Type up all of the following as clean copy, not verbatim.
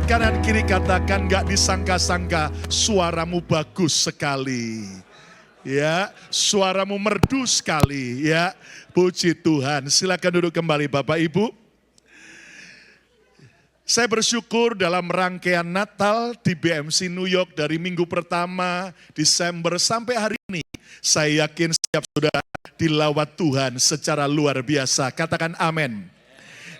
Lihat kanan kiri, katakan gak disangka-sangka suaramu bagus sekali. Ya, suaramu merdu sekali ya. Puji Tuhan. Silakan duduk kembali Bapak Ibu. Saya bersyukur dalam rangkaian Natal di BMC New York dari minggu pertama Desember sampai hari ini. Saya yakin setiap saudara dilawat Tuhan secara luar biasa. Katakan amin.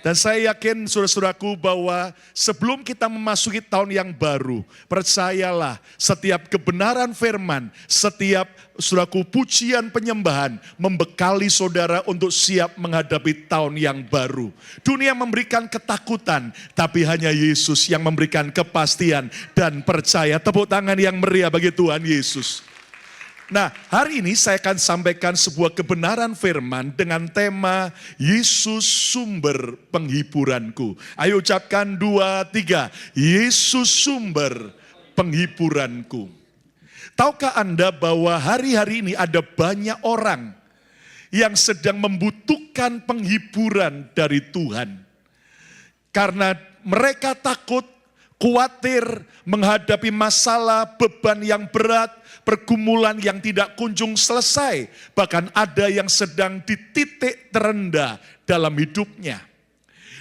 Dan saya yakin saudara-saudaraku bahwa sebelum kita memasuki tahun yang baru, percayalah setiap kebenaran firman, setiap saudaraku pujian penyembahan membekali saudara untuk siap menghadapi tahun yang baru. Dunia memberikan ketakutan, tapi hanya Yesus yang memberikan kepastian dan percaya. Tepuk tangan yang meriah bagi Tuhan Yesus. Nah, hari ini saya akan sampaikan sebuah kebenaran firman dengan tema Yesus sumber penghiburanku. Ayo ucapkan 2, 3. Yesus sumber penghiburanku. Tahukah Anda bahwa hari-hari ini ada banyak orang yang sedang membutuhkan penghiburan dari Tuhan. Karena mereka takut, khawatir menghadapi masalah, beban yang berat, pergumulan yang tidak kunjung selesai. Bahkan ada yang sedang di titik terendah dalam hidupnya.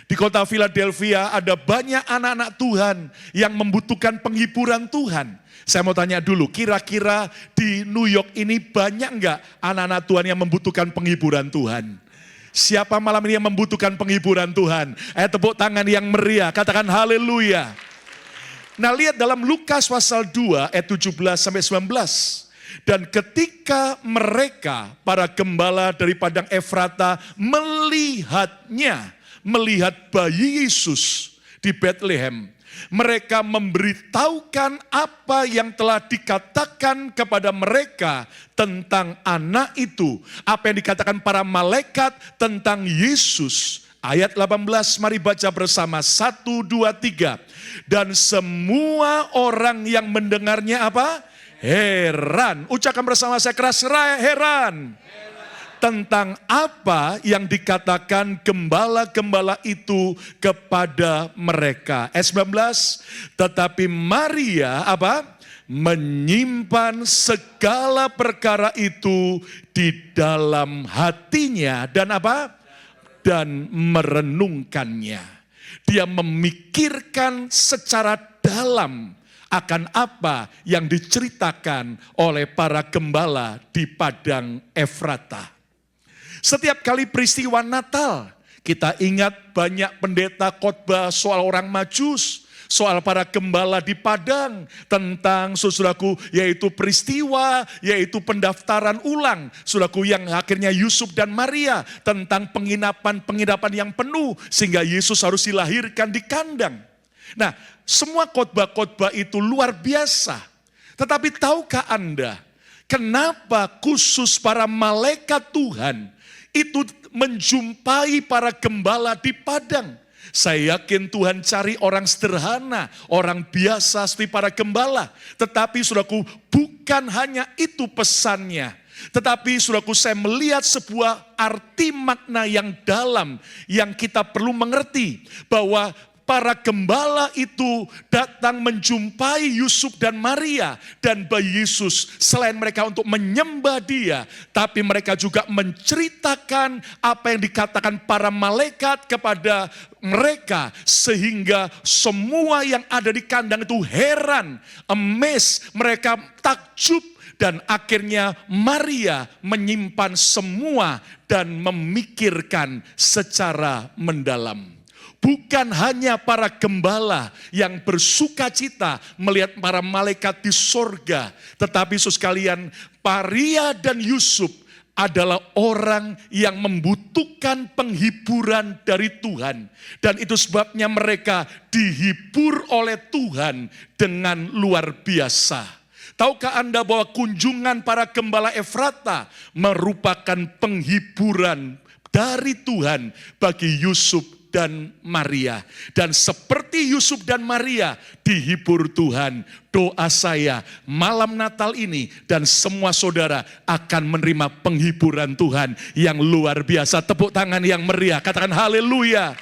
Di kota Philadelphia ada banyak anak-anak Tuhan yang membutuhkan penghiburan Tuhan. Saya mau tanya dulu, kira-kira di New York ini banyak enggak anak-anak Tuhan yang membutuhkan penghiburan Tuhan? Siapa malam ini yang membutuhkan penghiburan Tuhan? Ayo tepuk tangan yang meriah, katakan haleluya. Nah, lihat dalam Lukas pasal 2 ayat 17-19. Dan ketika mereka, para gembala dari padang Efrata melihat bayi Yesus di Bethlehem, mereka memberitahukan apa yang telah dikatakan kepada mereka tentang anak itu. Apa yang dikatakan para malaikat tentang Yesus. Ayat 18, mari baca bersama. 1, 2, 3. Dan semua orang yang mendengarnya apa? Heran. Ucapkan bersama saya keras, heran. Tentang apa yang dikatakan gembala-gembala itu kepada mereka. Ayat 19, tetapi Maria apa? Menyimpan segala perkara itu di dalam hatinya. Dan apa? Dan merenungkannya. Dia memikirkan secara dalam akan apa yang diceritakan oleh para gembala di padang Efrata. Setiap kali peristiwa Natal, kita ingat banyak pendeta khotbah soal orang Majus, soal para gembala di padang, tentang saudaraku yaitu peristiwa, yaitu pendaftaran ulang, saudaraku yang akhirnya Yusuf dan Maria, tentang penginapan yang penuh sehingga Yesus harus dilahirkan di kandang. Nah, semua khotbah-khotbah itu luar biasa. Tetapi tahukah Anda, kenapa khusus para malaikat Tuhan itu menjumpai para gembala di padang? Saya yakin Tuhan cari orang sederhana, orang biasa seperti para gembala. Tetapi saudaraku, bukan hanya itu pesannya. Tetapi saudaraku, saya melihat sebuah arti makna yang dalam yang kita perlu mengerti. Bahwa para gembala itu datang menjumpai Yusuf dan Maria dan bayi Yesus. Selain mereka untuk menyembah dia, tapi mereka juga menceritakan apa yang dikatakan para malaikat kepada mereka. Sehingga semua yang ada di kandang itu heran, amazed, mereka takjub. Dan akhirnya Maria menyimpan semua dan memikirkan secara mendalam. Bukan hanya para gembala yang bersuka cita melihat para malaikat di sorga. Tetapi saudara sekalian, Maria dan Yusuf adalah orang yang membutuhkan penghiburan dari Tuhan. Dan itu sebabnya mereka dihibur oleh Tuhan dengan luar biasa. Tahukah Anda bahwa kunjungan para gembala Efrata merupakan penghiburan dari Tuhan bagi Yusuf dan Maria. Dan seperti Yusuf dan Maria dihibur Tuhan, doa saya malam Natal ini dan semua saudara akan menerima penghiburan Tuhan yang luar biasa. Tepuk tangan yang meriah, katakan haleluya.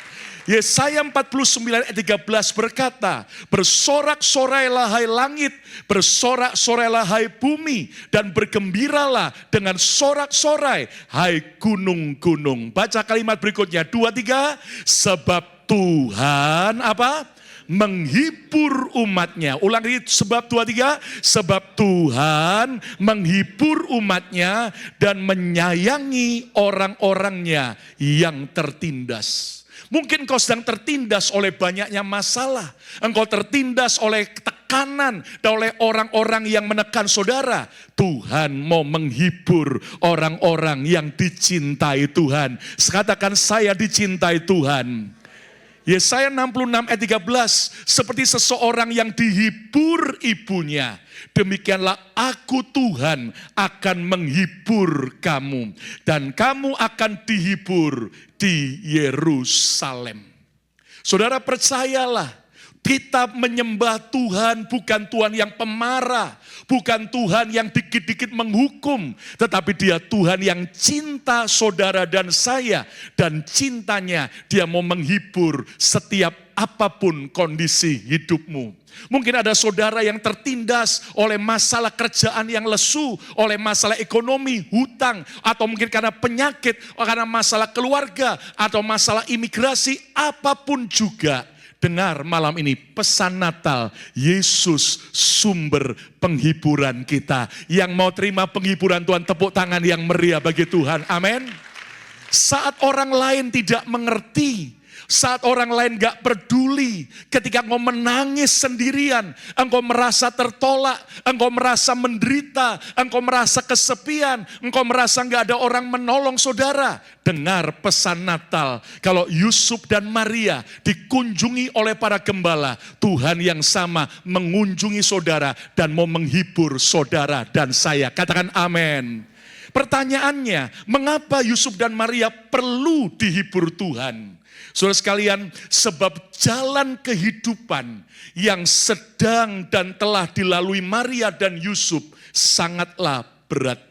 Yesaya 49 ayat 13 berkata, bersorak-sorailah hai langit, bersorak-sorailah hai bumi, dan bergembiralah dengan sorak-sorai hai gunung-gunung. Baca kalimat berikutnya, 2, 3, sebab Tuhan apa? Menghibur umatnya. Ulang lagi, sebab 2, 3, sebab Tuhan menghibur umatnya dan menyayangi orang-orangnya yang tertindas. Mungkin kau sedang tertindas oleh banyaknya masalah. Engkau tertindas oleh tekanan dan oleh orang-orang yang menekan saudara. Tuhan mau menghibur orang-orang yang dicintai Tuhan. Katakan, saya dicintai Tuhan. Yesaya 66 ayat 13, seperti seseorang yang dihibur ibunya, demikianlah aku Tuhan akan menghibur kamu, dan kamu akan dihibur di Yerusalem. Saudara, percayalah, kita menyembah Tuhan bukan Tuhan yang pemarah, bukan Tuhan yang dikit-dikit menghukum, tetapi Dia Tuhan yang cinta saudara dan saya, dan cintanya Dia mau menghibur setiap apapun kondisi hidupmu. Mungkin ada saudara yang tertindas oleh masalah kerjaan yang lesu, oleh masalah ekonomi, hutang, atau mungkin karena penyakit, karena masalah keluarga, atau masalah imigrasi, apapun juga. Dengar malam ini pesan Natal, Yesus sumber penghiburan kita. Yang mau terima penghiburan Tuhan, tepuk tangan yang meriah bagi Tuhan, amin. Saat orang lain tidak mengerti, saat orang lain gak peduli, ketika engkau menangis sendirian, engkau merasa tertolak, engkau merasa menderita, engkau merasa kesepian, engkau merasa gak ada orang menolong saudara. Dengar pesan Natal, kalau Yusuf dan Maria dikunjungi oleh para gembala, Tuhan yang sama mengunjungi saudara dan mau menghibur saudara dan saya. Katakan amin. Pertanyaannya, mengapa Yusuf dan Maria perlu dihibur Tuhan? Saudara sekalian, sebab jalan kehidupan yang sedang dan telah dilalui Maria dan Yusuf sangatlah berat.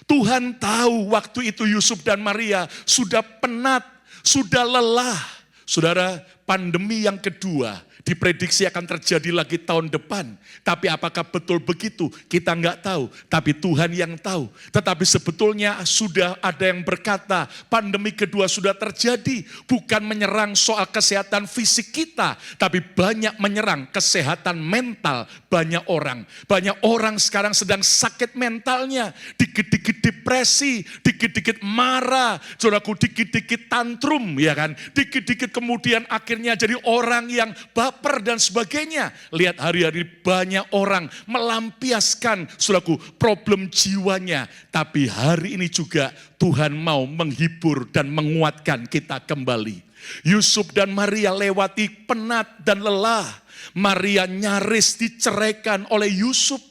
Tuhan tahu waktu itu Yusuf dan Maria sudah penat, sudah lelah. Saudara, pandemi yang kedua diprediksi akan terjadi lagi tahun depan. Tapi apakah betul begitu? Kita nggak tahu, tapi Tuhan yang tahu. Tetapi sebetulnya sudah ada yang berkata, pandemi kedua sudah terjadi. Bukan menyerang soal kesehatan fisik kita, tapi banyak menyerang kesehatan mental banyak orang. Banyak orang sekarang sedang sakit mentalnya. Dikit-dikit depresi, dikit-dikit marah, saudaraku, dikit-dikit tantrum, ya kan? Dikit-dikit kemudian akhirnya jadi orang yang baper dan sebagainya. Lihat hari-hari banyak orang melampiaskan, saudaraku, problem jiwanya. Tapi hari ini juga Tuhan mau menghibur dan menguatkan kita kembali. Yusuf dan Maria lewati penat dan lelah. Maria nyaris diceraikan oleh Yusuf.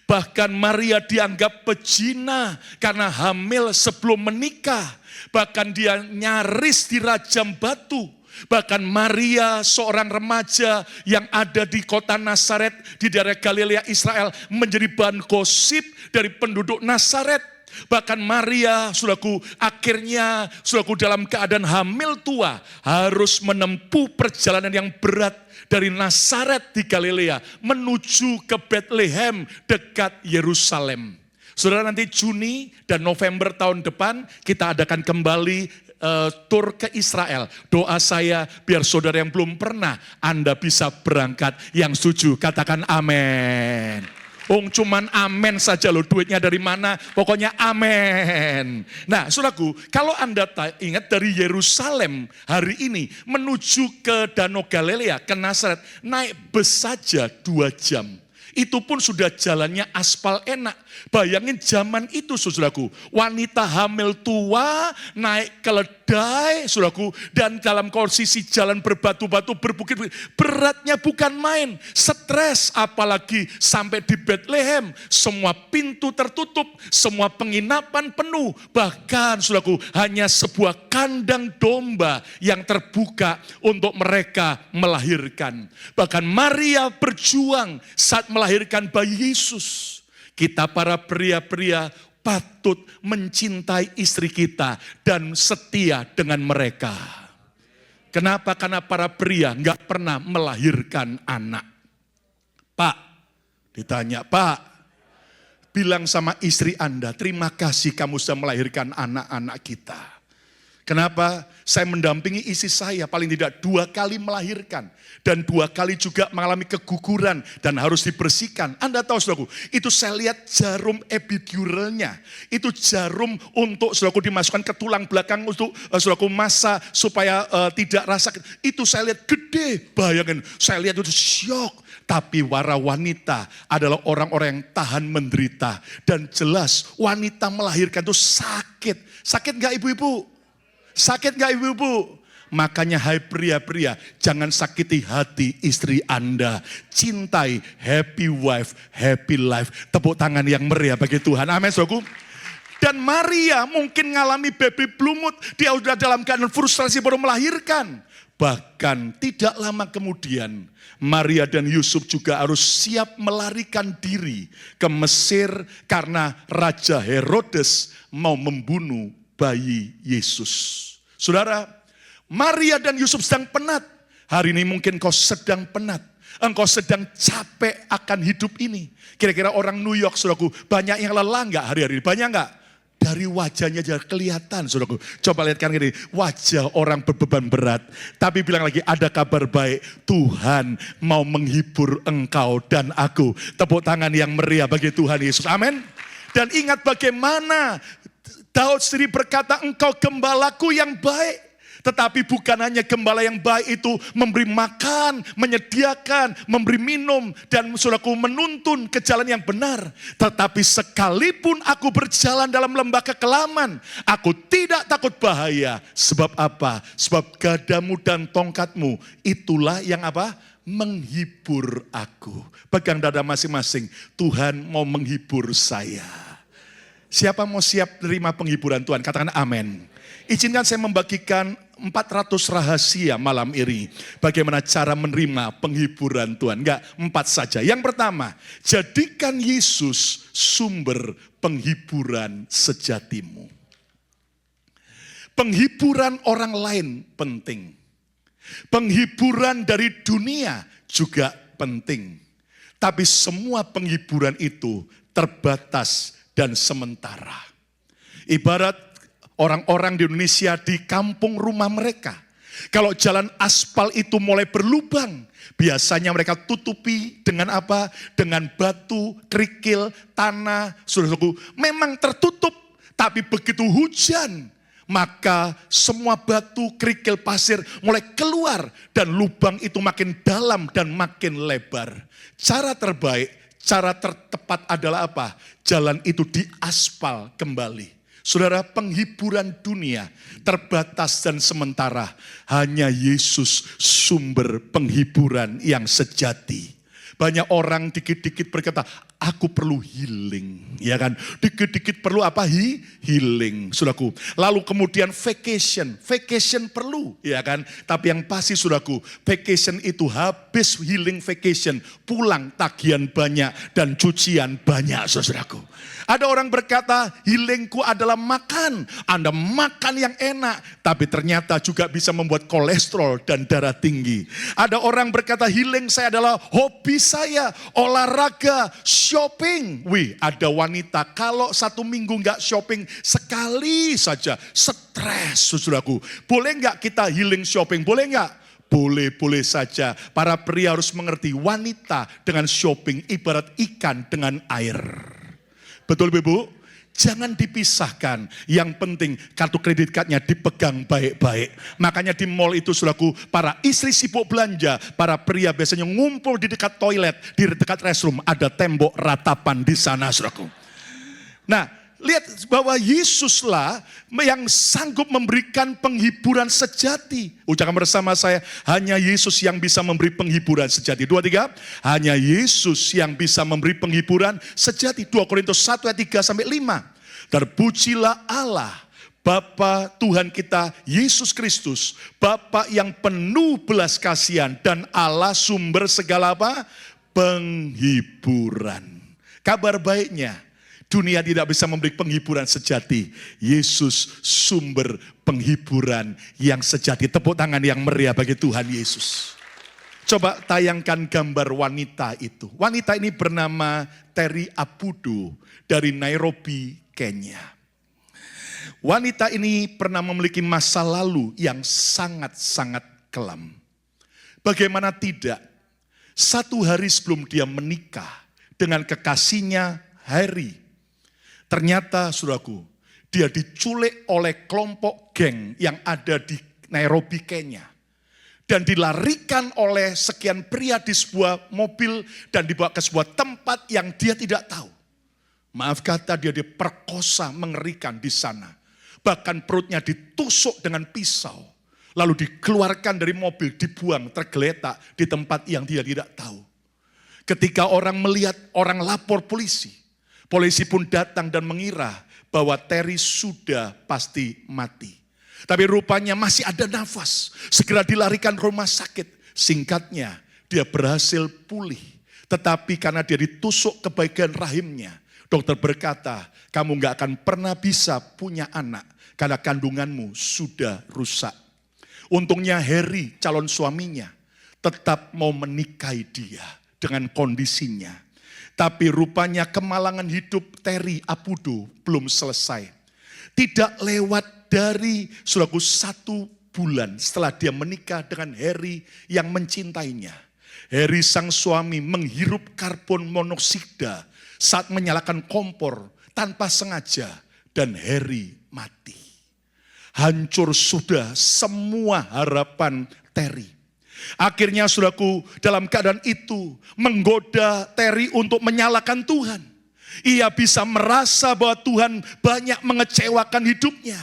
Bahkan Maria dianggap pezina karena hamil sebelum menikah. Bahkan dia nyaris dirajam batu. Bahkan Maria, seorang remaja yang ada di kota Nazaret di daerah Galilea Israel, menjadi bahan gosip dari penduduk Nazaret. Bahkan Maria, saudaraku, akhirnya saudaraku dalam keadaan hamil tua harus menempuh perjalanan yang berat dari Nazaret di Galilea menuju ke Bethlehem dekat Yerusalem. Saudara, nanti Juni dan November tahun depan kita adakan kembali tur ke Israel. Doa saya biar saudara yang belum pernah, Anda bisa berangkat. Yang setuju katakan amin. Cuman amin saja loh, duitnya dari mana? Pokoknya amin. Nah, saudaraku, kalau Anda ingat dari Yerusalem hari ini menuju ke Danau Galilea, ke Nazaret, naik bus saja 2 jam. Itu pun sudah jalannya aspal enak. Bayangin zaman itu, saudaraku, wanita hamil tua naik keledai, saudaraku, dan dalam posisi jalan berbatu-batu, berbukit-bukit. Beratnya bukan main, stres, apalagi sampai di Bethlehem. Semua pintu tertutup, semua penginapan penuh. Bahkan, saudaraku, hanya sebuah kandang domba yang terbuka untuk mereka melahirkan. Bahkan Maria berjuang saat melahirkan bayi Yesus. Kita para pria-pria patut mencintai istri kita dan setia dengan mereka. Kenapa? Karena para pria nggak pernah melahirkan anak. Pak, ditanya, Pak, bilang sama istri Anda, terima kasih kamu sudah melahirkan anak-anak kita. Kenapa? Saya mendampingi istri saya paling tidak 2 kali melahirkan. Dan 2 kali juga mengalami keguguran dan harus dibersihkan. Anda tahu saudaraku, itu saya lihat jarum epiduralnya. Itu jarum untuk saudaraku dimasukkan ke tulang belakang untuk saudaraku masa supaya tidak rasa. Itu saya lihat gede, bayangin. Saya lihat itu syok. Tapi para wanita adalah orang-orang yang tahan menderita. Dan jelas wanita melahirkan itu sakit. Sakit gak ibu-ibu? Sakit gak ibu-ibu? Makanya hai pria-pria, jangan sakiti hati istri Anda. Cintai, happy wife, happy life. Tepuk tangan yang meriah bagi Tuhan. Amin, saudaraku. Dan Maria mungkin ngalami baby bloomut. Dia sudah dalam keadaan frustrasi baru melahirkan. Bahkan tidak lama kemudian, Maria dan Yusuf juga harus siap melarikan diri ke Mesir karena Raja Herodes mau membunuh bayi Yesus. Saudara, Maria dan Yusuf sedang penat. Hari ini mungkin kau sedang penat. Engkau sedang capek akan hidup ini. Kira-kira orang New York, saudaraku, banyak yang lelah enggak hari-hari ini? Banyak enggak? Dari wajahnya aja kelihatan, saudaraku. Coba lihatkan gini, wajah orang berbeban berat. Tapi bilang lagi, ada kabar baik. Tuhan mau menghibur engkau dan aku. Tepuk tangan yang meriah bagi Tuhan Yesus. Amin. Dan ingat bagaimana Daud sendiri berkata, engkau gembalaku yang baik. Tetapi bukan hanya gembala yang baik itu memberi makan, menyediakan, memberi minum, dan saudaraku menuntun ke jalan yang benar. Tetapi sekalipun aku berjalan dalam lembah kekelaman, aku tidak takut bahaya. Sebab apa? Sebab gadamu dan tongkatmu, itulah yang apa? Menghibur aku. Pegang dada masing-masing, Tuhan mau menghibur saya. Siapa mau siap terima penghiburan Tuhan? Katakan amin. Izinkan saya membagikan 400 rahasia malam ini. Bagaimana cara menerima penghiburan Tuhan. Enggak, 4 saja. Yang pertama, jadikan Yesus sumber penghiburan sejatimu. Penghiburan orang lain penting. Penghiburan dari dunia juga penting. Tapi semua penghiburan itu terbatas dan sementara. Ibarat orang-orang di Indonesia di kampung rumah mereka. Kalau jalan aspal itu mulai berlubang, biasanya mereka tutupi dengan apa? Dengan batu, kerikil, tanah, saudaraku. Memang tertutup, tapi begitu hujan, maka semua batu, kerikil, pasir mulai keluar. Dan lubang itu makin dalam dan makin lebar. Cara terbaik, cara tertepat adalah apa? Jalan itu diaspal kembali. Saudara, penghiburan dunia terbatas dan sementara. Hanya Yesus sumber penghiburan yang sejati. Banyak orang dikit-dikit berkata, aku perlu healing, ya kan? Dikit-dikit perlu apa? Healing, saudaraku. Lalu kemudian vacation perlu, ya kan? Tapi yang pasti, saudaraku, vacation itu habis healing vacation, pulang tagihan banyak dan cucian banyak, saudaraku. Ada orang berkata, healingku adalah makan. Anda makan yang enak, tapi ternyata juga bisa membuat kolesterol dan darah tinggi. Ada orang berkata, healing saya adalah hobi saya, olahraga, shopping. Wih, ada wanita kalau 1 minggu nggak shopping sekali saja, stres, saudaraku. Boleh nggak kita healing shopping? Boleh nggak? Boleh-boleh saja. Para pria harus mengerti, wanita dengan shopping ibarat ikan dengan air. Betul Ibu? Jangan dipisahkan. Yang penting kartu kredit cardnya dipegang baik-baik. Makanya di mall itu, saudaraku, para istri sibuk belanja, para pria biasanya ngumpul di dekat toilet, di dekat restroom, ada tembok ratapan di sana, saudaraku. Nah, lihat bahwa Yesuslah yang sanggup memberikan penghiburan sejati. Ucapkan bersama saya, hanya Yesus yang bisa memberi penghiburan sejati. 2, 3, hanya Yesus yang bisa memberi penghiburan sejati. 2 Korintus 1 ayat 3-5. Terpujilah Allah, Bapa Tuhan kita Yesus Kristus, Bapa yang penuh belas kasihan dan Allah sumber segala apa? Penghiburan. Kabar baiknya, Dunia tidak bisa memberi penghiburan sejati. Yesus sumber penghiburan yang sejati. Tepuk tangan yang meriah bagi Tuhan Yesus. Coba tayangkan gambar wanita itu. Wanita ini bernama Terry Abudu dari Nairobi, Kenya. Wanita ini pernah memiliki masa lalu yang sangat-sangat kelam. Bagaimana tidak, satu hari sebelum dia menikah dengan kekasihnya Harry, ternyata saudaraku, dia diculik oleh kelompok geng yang ada di Nairobi, Kenya. Dan dilarikan oleh sekian pria di sebuah mobil dan dibawa ke sebuah tempat yang dia tidak tahu. Maaf kata, dia diperkosa mengerikan di sana. Bahkan perutnya ditusuk dengan pisau. Lalu dikeluarkan dari mobil, dibuang, tergeletak di tempat yang dia tidak tahu. Ketika orang melihat, orang lapor polisi. Polisi pun datang dan mengira bahwa Terry sudah pasti mati. Tapi rupanya masih ada nafas. Segera dilarikan ke rumah sakit. Singkatnya, dia berhasil pulih. Tetapi karena dia ditusuk ke bagian rahimnya, dokter berkata, kamu gak akan pernah bisa punya anak karena kandunganmu sudah rusak. Untungnya Harry, calon suaminya, tetap mau menikahi dia dengan kondisinya. Tapi rupanya kemalangan hidup Terry Abudu belum selesai. Tidak lewat dari saudaraku 1 bulan setelah dia menikah dengan Harry yang mencintainya. Harry sang suami menghirup karbon monoksida saat menyalakan kompor tanpa sengaja dan Harry mati. Hancur sudah semua harapan Terry. Akhirnya saudaraku dalam keadaan itu menggoda Terry untuk menyalahkan Tuhan. Ia bisa merasa bahwa Tuhan banyak mengecewakan hidupnya.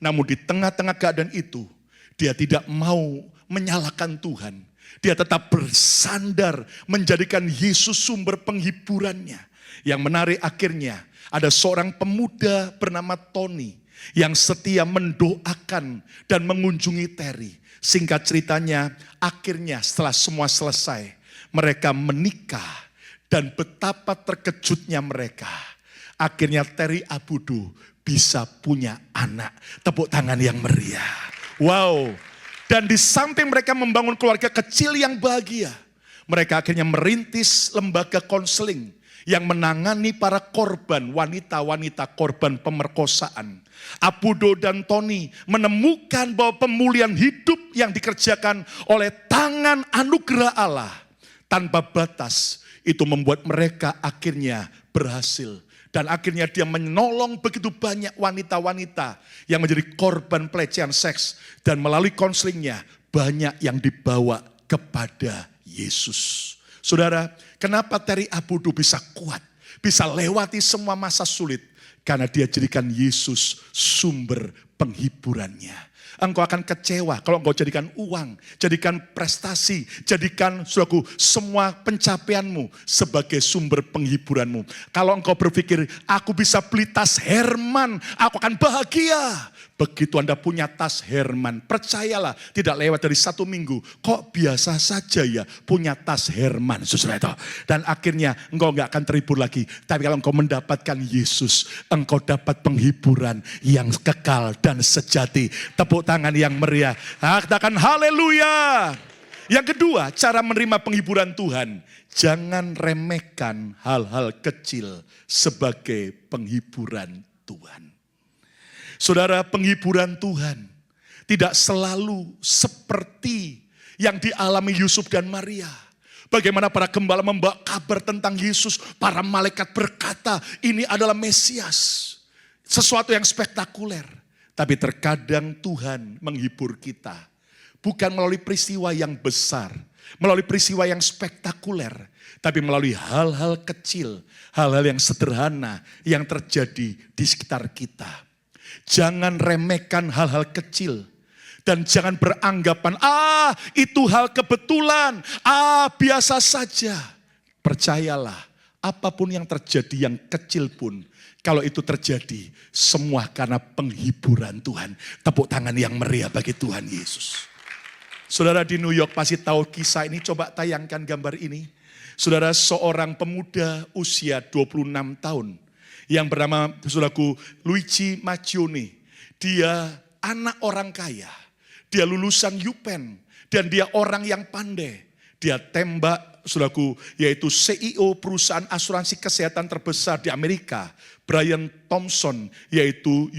Namun di tengah-tengah keadaan itu dia tidak mau menyalahkan Tuhan. Dia tetap bersandar menjadikan Yesus sumber penghiburannya. Yang menarik akhirnya ada seorang pemuda bernama Tony yang setia mendoakan dan mengunjungi Terry. Singkat ceritanya, akhirnya setelah semua selesai, mereka menikah dan betapa terkejutnya mereka. Akhirnya Terry Abudu bisa punya anak. Tepuk tangan yang meriah. Wow. Dan di samping mereka membangun keluarga kecil yang bahagia, mereka akhirnya merintis lembaga konseling yang menangani para korban, wanita-wanita korban pemerkosaan. Abudu dan Tony menemukan bahwa pemulihan hidup yang dikerjakan oleh tangan anugerah Allah tanpa batas itu membuat mereka akhirnya berhasil. Dan akhirnya dia menolong begitu banyak wanita-wanita yang menjadi korban pelecehan seks. Dan melalui konselingnya banyak yang dibawa kepada Yesus. Saudara, kenapa Terry Abudu bisa kuat? Bisa lewati semua masa sulit? Karena dia jadikan Yesus sumber penghiburannya. Engkau akan kecewa kalau engkau jadikan uang, jadikan prestasi, jadikan saudaraku semua pencapaianmu sebagai sumber penghiburanmu. Kalau engkau berpikir, aku bisa beli tas Herman, aku akan bahagia. Begitu Anda punya tas Herman, percayalah tidak lewat dari 1 minggu. Kok biasa saja ya punya tas Herman, saudara itu. Dan akhirnya engkau gak akan terhibur lagi. Tapi kalau engkau mendapatkan Yesus, engkau dapat penghiburan yang kekal dan sejati. Tepuk tangan yang meriah. Katakan haleluya. Yang kedua, cara menerima penghiburan Tuhan. Jangan remehkan hal-hal kecil sebagai penghiburan Tuhan. Saudara, penghiburan Tuhan tidak selalu seperti yang dialami Yusuf dan Maria. Bagaimana para gembala membawa kabar tentang Yesus, para malaikat berkata, ini adalah Mesias. Sesuatu yang spektakuler. Tapi terkadang Tuhan menghibur kita. Bukan melalui peristiwa yang besar, melalui peristiwa yang spektakuler. Tapi melalui hal-hal kecil, hal-hal yang sederhana yang terjadi di sekitar kita. Jangan remehkan hal-hal kecil. Dan jangan beranggapan, itu hal kebetulan, biasa saja. Percayalah, apapun yang terjadi yang kecil pun, kalau itu terjadi, semua karena penghiburan Tuhan. Tepuk tangan yang meriah bagi Tuhan Yesus. Saudara di New York pasti tahu kisah ini, coba tayangkan gambar ini. Saudara, seorang pemuda usia 26 tahun, yang bernama saudaraku Luigi Macchioni. Dia anak orang kaya, dia lulusan UPenn, dan dia orang yang pandai. Dia tembak saudaraku, yaitu CEO perusahaan asuransi kesehatan terbesar di Amerika, Brian Thompson, yaitu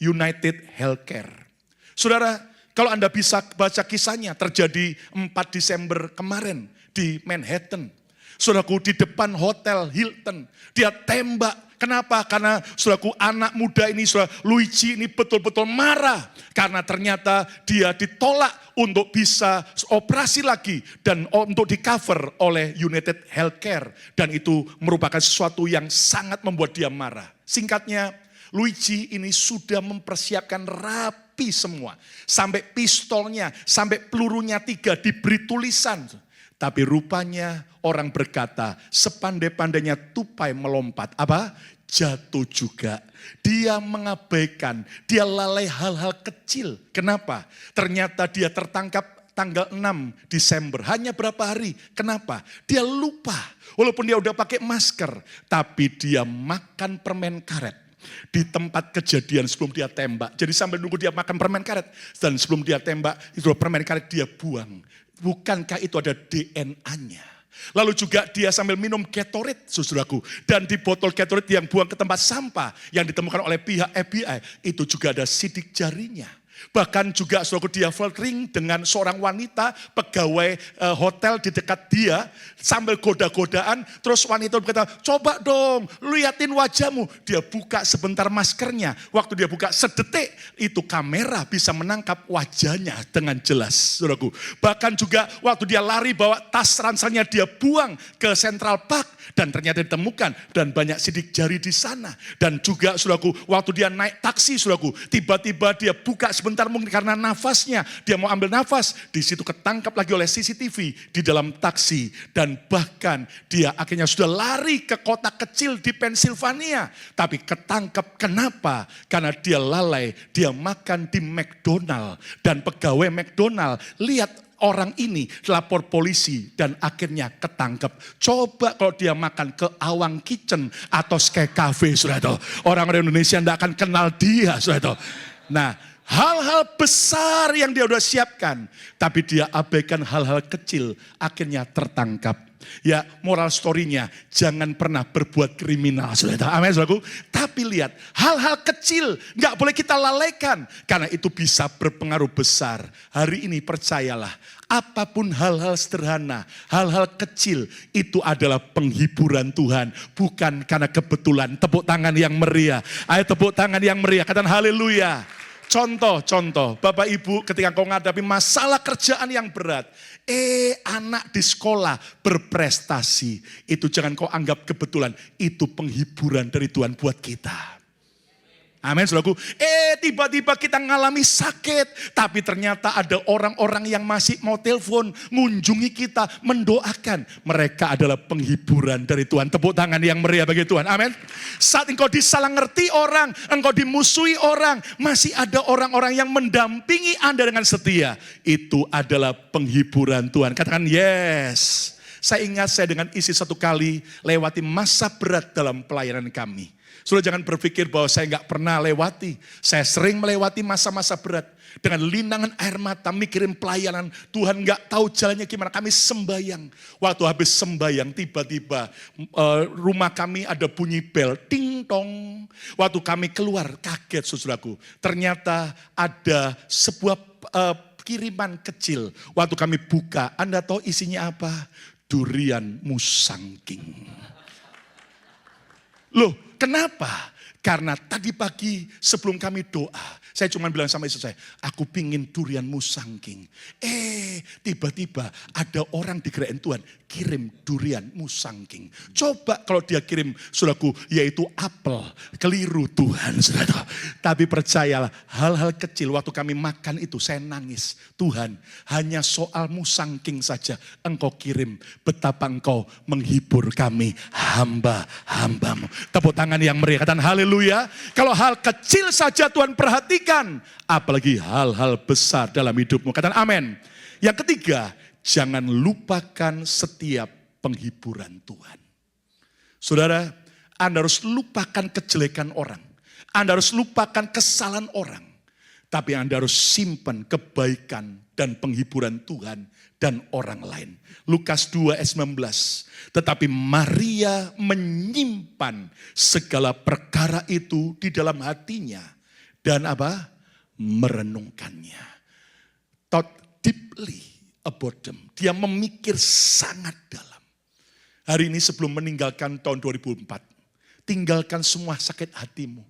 United Healthcare. Saudara, kalau Anda bisa baca kisahnya, terjadi 4 Desember kemarin di Manhattan. Saudaraku, di depan Hotel Hilton, dia tembak. Kenapa? Karena saudaraku, anak muda ini, saudara Luigi ini betul-betul marah. Karena ternyata dia ditolak untuk bisa operasi lagi dan untuk di cover oleh United Healthcare. Dan itu merupakan sesuatu yang sangat membuat dia marah. Singkatnya, Luigi ini sudah mempersiapkan rapi semua. Sampai pistolnya, sampai pelurunya 3 diberi tulisan. Tapi rupanya orang berkata, sepandai-pandainya tupai melompat. Apa? Jatuh juga. Dia mengabaikan, dia lalai hal-hal kecil. Kenapa? Ternyata dia tertangkap tanggal 6 Desember. Hanya berapa hari? Kenapa? Dia lupa. Walaupun dia udah pakai masker. Tapi dia makan permen karet. Di tempat kejadian sebelum dia tembak. Jadi sambil nunggu dia makan permen karet. Dan sebelum dia tembak, itu permen karet dia buang. Bukankah itu ada DNA-nya? Lalu juga dia sambil minum Gatorade, saudaraku. Dan di botol Gatorade yang buang ke tempat sampah yang ditemukan oleh pihak FBI, itu juga ada sidik jarinya. Bahkan juga saudaraku, dia flirting dengan seorang wanita pegawai hotel di dekat dia sambil goda-godaan. Terus wanita berkata, coba dong liatin wajahmu. Dia buka sebentar maskernya. Waktu dia buka sedetik, itu kamera bisa menangkap wajahnya dengan jelas, saudaraku. Bahkan juga waktu dia lari bawa tas ranselnya, dia buang ke Central Park dan ternyata ditemukan dan banyak sidik jari di sana. Dan juga saudaraku, waktu dia naik taksi, saudaraku, tiba-tiba dia buka sebentar mungkin karena nafasnya, dia mau ambil nafas, di situ ketangkap lagi oleh CCTV di dalam taksi. Dan bahkan dia akhirnya sudah lari ke kota kecil di Pennsylvania, tapi ketangkap. Kenapa? Karena dia lalai, dia makan di McDonald, dan pegawai McDonald lihat orang ini lapor polisi dan akhirnya ketangkep. Coba kalau dia makan ke Awang Kitchen atau Sky Cafe, saudara, orang-orang Indonesia tidak akan kenal dia, saudara. Nah, hal-hal besar yang dia udah siapkan, tapi dia abaikan hal-hal kecil, akhirnya tertangkap. Ya, moral story-nya, jangan pernah berbuat kriminal, saudara. Amin, saudaraku. Tapi lihat, hal-hal kecil nggak boleh kita lalaikan, karena itu bisa berpengaruh besar. Hari ini percayalah, apapun hal-hal sederhana, hal-hal kecil, itu adalah penghiburan Tuhan, bukan karena kebetulan. Tepuk tangan yang meriah. Ayo tepuk tangan yang meriah, katakan haleluya. Contoh, Bapak Ibu ketika kau menghadapi masalah kerjaan yang berat, anak di sekolah berprestasi, itu jangan kau anggap kebetulan, itu penghiburan dari Tuhan buat kita. Amin, saudaraku. Tiba-tiba kita ngalami sakit, tapi ternyata ada orang-orang yang masih mau telepon, mengunjungi kita, mendoakan. Mereka adalah penghiburan dari Tuhan. Tepuk tangan yang meriah bagi Tuhan. Amin. Saat engkau disalah ngerti orang, engkau dimusuhi orang, masih ada orang-orang yang mendampingi Anda dengan setia. Itu adalah penghiburan Tuhan. Katakan yes. Saya ingat saya dengan isi satu kali lewati masa berat dalam pelayanan kami. Sudah jangan berpikir bahwa saya nggak pernah lewati. Saya sering melewati masa-masa berat. Dengan linangan air mata, mikirin pelayanan. Tuhan nggak tahu jalannya gimana. Kami sembayang. Waktu habis sembayang, tiba-tiba rumah kami ada bunyi bel. Ting tong. Waktu kami keluar, kaget saudaraku. Ternyata ada sebuah kiriman kecil. Waktu kami buka, Anda tahu isinya apa? Durian musangking. Loh, kenapa? Karena tadi pagi sebelum kami doa, saya cuma bilang sama istri saya, aku pingin durian musangking. Tiba-tiba ada orang di kerajaan Tuhan kirim durian musangking. Coba kalau dia kirim, saudaraku, yaitu apel. Keliru Tuhan, saudara. Tapi percayalah, hal-hal kecil waktu kami makan itu saya nangis. Tuhan, hanya soal musangking saja engkau kirim. Betapa engkau menghibur kami, hamba-hambamu. Tepuk tangan yang meriah, katakan haleluya. Kalau hal kecil saja Tuhan perhatikan, apalagi hal-hal besar dalam hidupmu. Katakan amin. Yang ketiga, jangan lupakan setiap penghiburan Tuhan. Saudara, Anda harus lupakan kejelekan orang. Anda harus lupakan kesalahan orang. Tapi Anda harus simpan kebaikan dan penghiburan Tuhan dan orang lain. Lukas 2 ayat 19. Tetapi Maria menyimpan segala perkara itu di dalam hatinya. Dan apa? Merenungkannya. Thought deeply about them. Dia memikir sangat dalam. Hari ini sebelum meninggalkan tahun 2004. Tinggalkan semua sakit hatimu.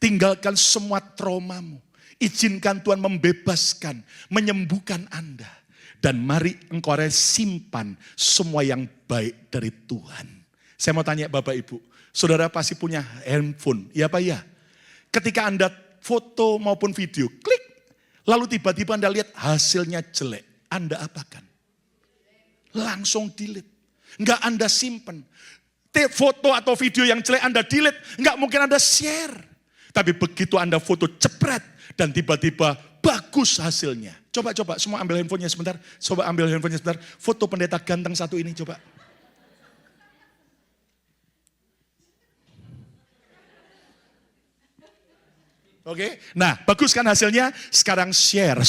Tinggalkan semua traumamu. Izinkan Tuhan membebaskan, menyembuhkan Anda. Dan mari engkau simpan semua yang baik dari Tuhan. Saya mau tanya Bapak Ibu, saudara pasti punya handphone, ya Pak ya? Ketika Anda foto maupun video, klik. Lalu tiba-tiba Anda lihat hasilnya jelek, Anda apakan? Langsung delete. Enggak Anda simpan. Foto atau video yang jelek Anda delete, enggak mungkin Anda share. Tapi begitu Anda foto cepret dan tiba-tiba bagus hasilnya. Coba semua ambil handphonenya sebentar. Coba ambil handphonenya sebentar. Foto pendeta ganteng satu ini coba. Oke, nah bagus kan hasilnya? Sekarang share.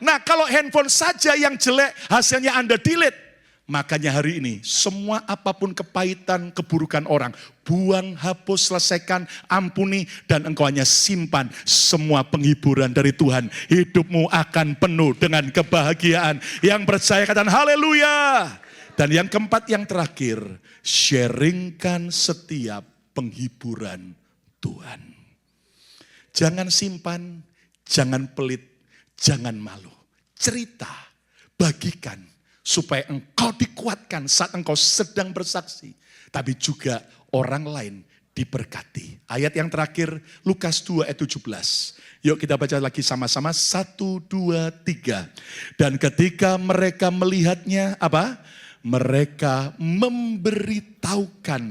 Nah kalau handphone saja yang jelek hasilnya Anda delete. Makanya hari ini semua apapun kepahitan, keburukan orang, buang, hapus, selesaikan, ampuni, dan engkau hanya simpan semua penghiburan dari Tuhan. Hidupmu akan penuh dengan kebahagiaan. Yang percaya katakan haleluya. Dan yang keempat, yang terakhir, sharingkan setiap penghiburan Tuhan. Jangan simpan, jangan pelit, jangan malu. Cerita, bagikan. Supaya engkau dikuatkan saat engkau sedang bersaksi. Tapi juga orang lain diberkati. Ayat yang terakhir Lukas 2 ayat 17. Yuk kita baca lagi sama-sama. 1, 2, 3. Dan ketika mereka melihatnya apa? Mereka memberitahukan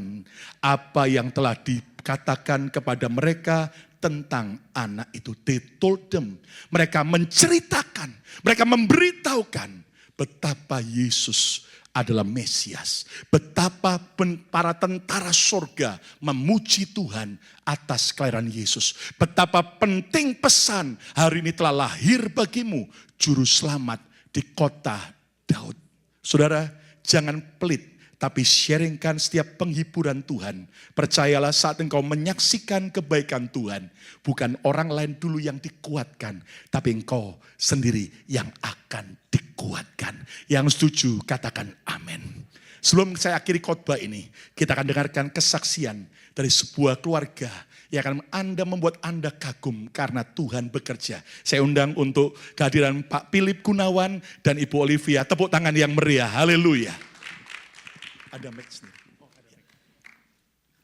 apa yang telah dikatakan kepada mereka tentang anak itu. They told them. Mereka menceritakan. Mereka memberitahukan. Betapa Yesus adalah Mesias. Betapa para tentara surga memuji Tuhan atas kelahiran Yesus. Betapa penting pesan hari ini telah lahir bagimu juru selamat di kota Daud. Saudara, jangan pelit. Tapi sharingkan setiap penghiburan Tuhan. Percayalah saat engkau menyaksikan kebaikan Tuhan. Bukan orang lain dulu yang dikuatkan. Tapi engkau sendiri yang akan dikuatkan. Yang setuju katakan amin. Sebelum saya akhiri khotbah ini. Kita akan dengarkan kesaksian dari sebuah keluarga. Yang akan membuat Anda kagum karena Tuhan bekerja. Saya undang untuk kehadiran Pak Philip Gunawan dan Ibu Olivia. Tepuk tangan yang meriah. Haleluya. Ada match nih.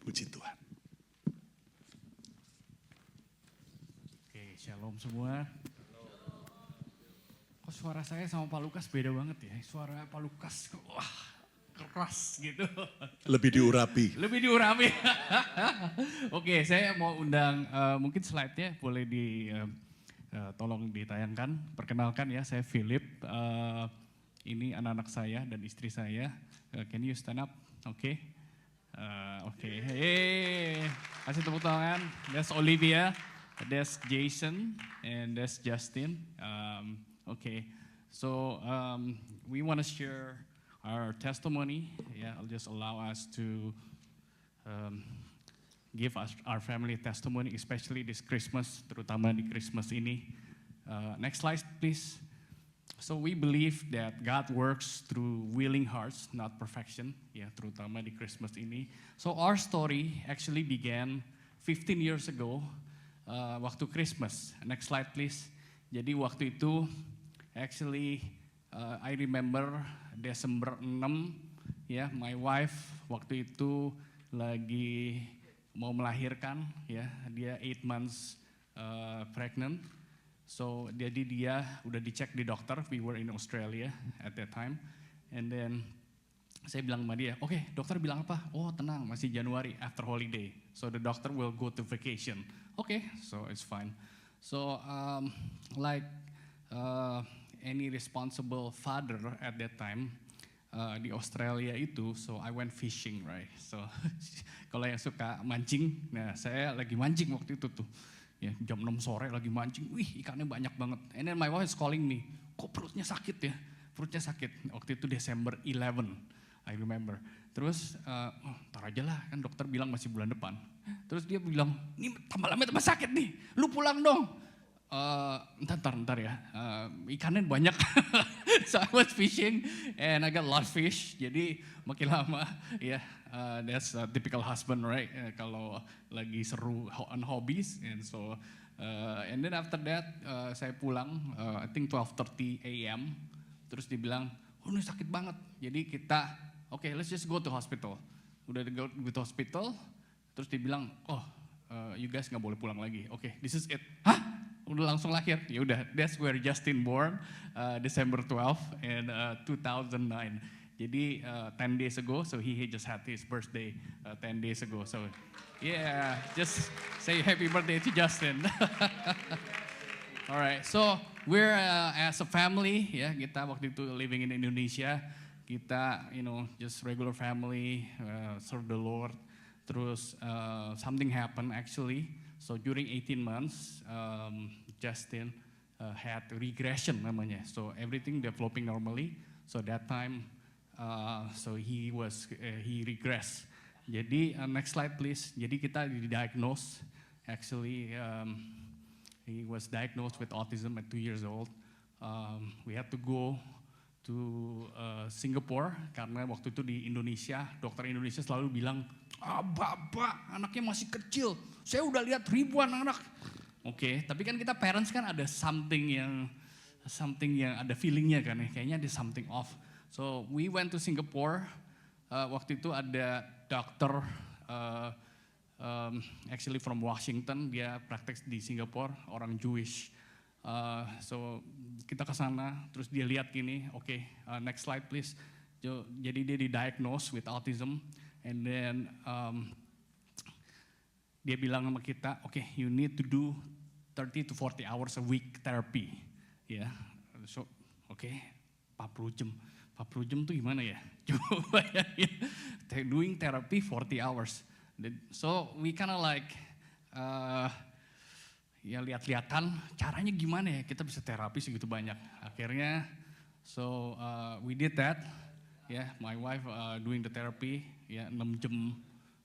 Puji Tuhan. Oke, shalom semua. Kok suara saya sama Pak Lukas beda banget ya? Suara Pak Lukas wah keras gitu. Lebih diurapi. Lebih diurapi. Oke, saya mau undang mungkin slide-nya boleh tolong ditayangkan. Perkenalkan ya, saya Philip. Ini anak-anak saya dan istri saya. Can you stand up? Oke. Oke. Hey, kasih tepuk tangan. That's Olivia, that's Jason, and that's Justin. Okay. So we want to share our testimony. Yeah, I'll just allow us to give us our family testimony, especially this Christmas, terutama di Christmas ini. Next slide, please. So we believe that God works through willing hearts, not perfection. Ya, terutama di Christmas ini. So our story actually began 15 years ago, waktu Christmas. Next slide please. Jadi waktu itu, actually I remember Desember 6, ya, my wife waktu itu lagi mau melahirkan, ya, dia 8 months pregnant. So jadi dia udah dicek di dokter, we were in Australia at that time. And then saya bilang sama dia, oke, dokter bilang apa? Oh tenang, masih Januari after holiday. So the doctor will go to vacation. Okay, so it's fine. So like any responsible father at that time, di Australia itu, so I went fishing, right? So kalau yang suka mancing, nah saya lagi mancing waktu itu tuh. Ya, jam 6 sore lagi mancing, wih ikannya banyak banget. And then my wife is calling me, kok perutnya sakit ya? Perutnya sakit. Waktu itu December 11, I remember. Terus, ntar aja lah, kan dokter bilang masih bulan depan. Terus dia bilang, ini tambah lama tambah sakit nih, lu pulang dong. Ntar ya, ikannya banyak. So I was fishing and I got a lot of fish. Jadi makin lama, ya, that's a typical husband, right? Kalau lagi seru on hobbies, and so and then after that saya pulang, I think 12:30 a.m. Terus dia bilang, oh ini sakit banget. Jadi kita, okay, let's just go to hospital. Udah go to hospital, terus dia bilang, oh you guys nggak boleh pulang lagi. Okay, this is it. Hah? Udah langsung lahir? Ya udah, that's where Justin born, December 12 and 2009. Jadi 10 days ago, so he just had his birthday 10 days ago. So yeah, just say happy birthday to Justin. Alright, so we're as a family, ya kita waktu itu living in Indonesia, kita just regular family, serve the Lord. Terus something happened actually. So during 18 months, Justin had regression namanya. So everything developing normally. So that time, so he regressed. Jadi next slide please. Jadi kita didiagnose. Actually, he was diagnosed with autism at 2 years old. We had to go to Singapore karena waktu itu di Indonesia, dokter Indonesia selalu bilang, bapak anaknya masih kecil, saya udah lihat ribuan anak. Oke, tapi kan kita parents kan ada something yang ada feelingnya kan ya, kayaknya ada something off. So we went to Singapore, waktu itu ada dokter actually from Washington, dia praktek di Singapore, orang Jewish. So kita ke sana, terus dia lihat gini, okay, next slide please. Jadi dia didiagnose with autism, and then dia bilang sama kita, okay, you need to do 30 to 40 hours a week therapy, ya. Yeah. So, okay, 40 jam tuh gimana ya? Coba bayangin, doing therapy 40 hours. So we kind of like ya lihat-lihatan caranya gimana ya kita bisa terapi segitu banyak. Akhirnya so we did that. Yeah, my wife doing the therapy 6 jam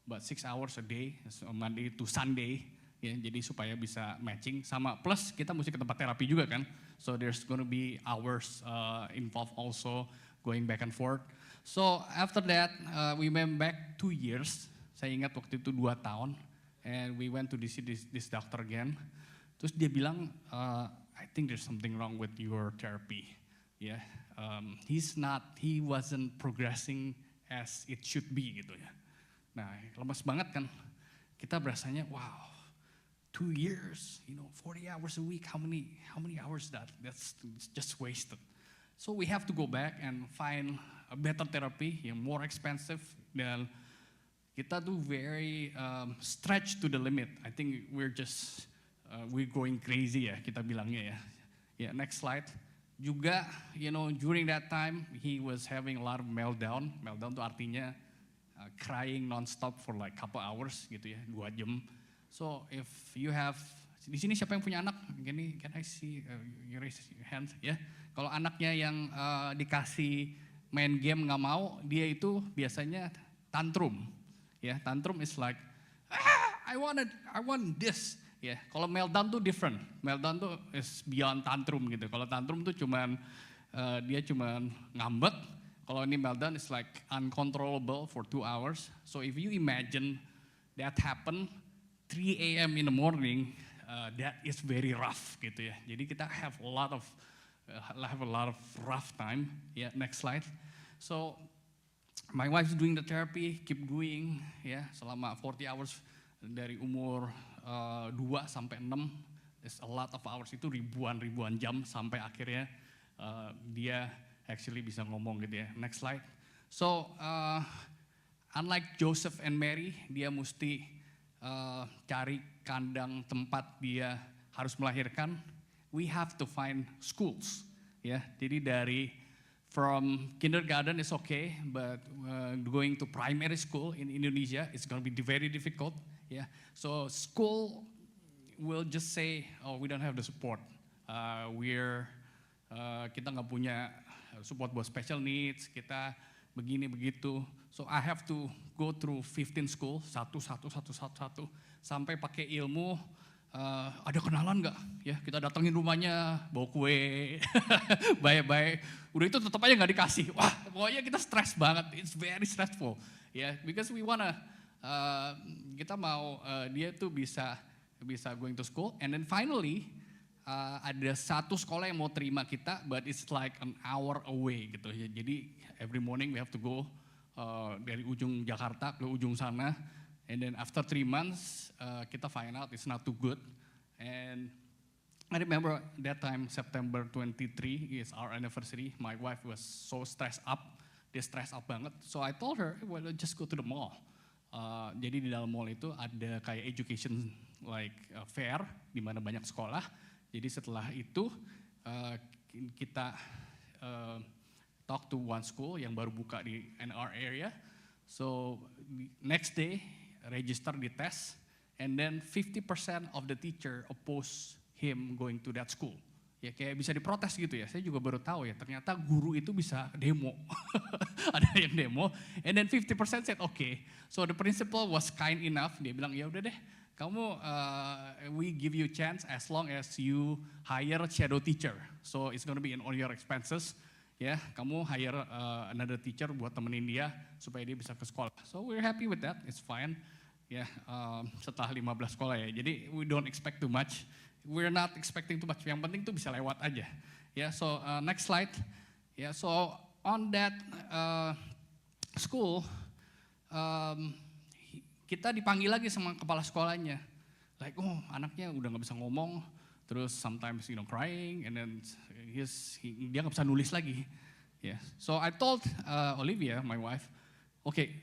but 6 hours a day, so Monday to Sunday. Ya, jadi supaya bisa matching sama plus kita mesti ke tempat terapi juga kan. So there's gonna be hours involved also going back and forth. So after that we went back 2 years. Saya ingat waktu itu 2 tahun and we went to see this doctor again. Terus dia bilang, I think there's something wrong with your therapy. Yeah, he wasn't progressing as it should be gitu ya. Nah, lemas banget kan. Kita berasanya, wow, 2 years, 40 hours a week. How many hours that's just wasted. So we have to go back and find a better therapy yang more expensive, dan kita tuh very stretched to the limit. I think we're going crazy ya kita bilangnya ya. Yeah, next slide. Juga, during that time he was having a lot of meltdown. Meltdown tuh artinya crying non-stop for like couple hours gitu ya, 2 jam. So if you have, di sini siapa yang punya anak? Gini, can I see you raise your hand? Ya, kalau anaknya yang dikasih main game nggak mau, dia itu biasanya tantrum. Ya, tantrum is like, I want this. Ya, kalau meltdown tuh different. Meltdown tuh is beyond tantrum gitu. Kalau tantrum tuh dia cuman ngambek. Kalau ini meltdown is like uncontrollable for 2 hours. So if you imagine that happen 3 a.m. in the morning, that is very rough gitu ya. Jadi kita have a lot of rough time. Yeah, next slide. So my wife is doing the therapy, keep doing ya selama 40 hours dari umur 2 sampai 6. There's a lot of hours, itu ribuan jam sampai akhirnya dia actually bisa ngomong gitu ya. Next slide. So unlike Joseph and Mary, dia mesti cari kandang tempat dia harus melahirkan. We have to find schools, ya. Jadi dari from kindergarten is okay, but going to primary school in Indonesia is going to be very difficult. Yeah, so school will just say, oh, we don't have the support. Kita nggak punya support buat special needs, kita begini begitu. So I have to go through 15 school, satu, sampai pakai ilmu. Ada kenalan nggak? Ya, kita datengin rumahnya, bawa kue, baik-baik. Udah itu tetap aja nggak dikasih. Wah, pokoknya kita stres banget. It's very stressful. Ya, because we wanna, kita mau dia tuh bisa going to school. And then finally, ada satu sekolah yang mau terima kita, but it's like an hour away gitu ya. Jadi every morning we have to go dari ujung Jakarta ke ujung sana. And then after 3 months, kita find out it's not too good. And I remember that time, September 23 is our anniversary. My wife was so stressed up. Dia stressed up banget. So I told her, well, just go to the mall. Jadi di dalam mall itu ada kayak education like fair, di mana banyak sekolah. Jadi setelah itu kita talk to one school yang baru buka di NR area. So next day, register di tes, and then 50% of the teacher oppose him going to that school. Ya kayak bisa diprotes gitu ya, saya juga baru tahu ya, ternyata guru itu bisa demo. Ada yang demo, and then 50% said okay. So the principal was kind enough, dia bilang ya udah deh, kamu we give you chance as long as you hire shadow teacher. So it's gonna be in all your expenses. Ya, kamu hire another teacher buat temenin dia supaya dia bisa ke sekolah. So we're happy with that, it's fine. Ya, setelah 15 sekolah ya. Jadi we don't expect too much. We're not expecting too much. Yang penting tuh bisa lewat aja. Ya, so next slide. Ya, so on that school, kita dipanggil lagi sama kepala sekolahnya. Like, oh anaknya udah nggak bisa ngomong. Terus sometimes crying, and then dia nggak bisa nulis lagi. Yeah. So I told Olivia, my wife, okay,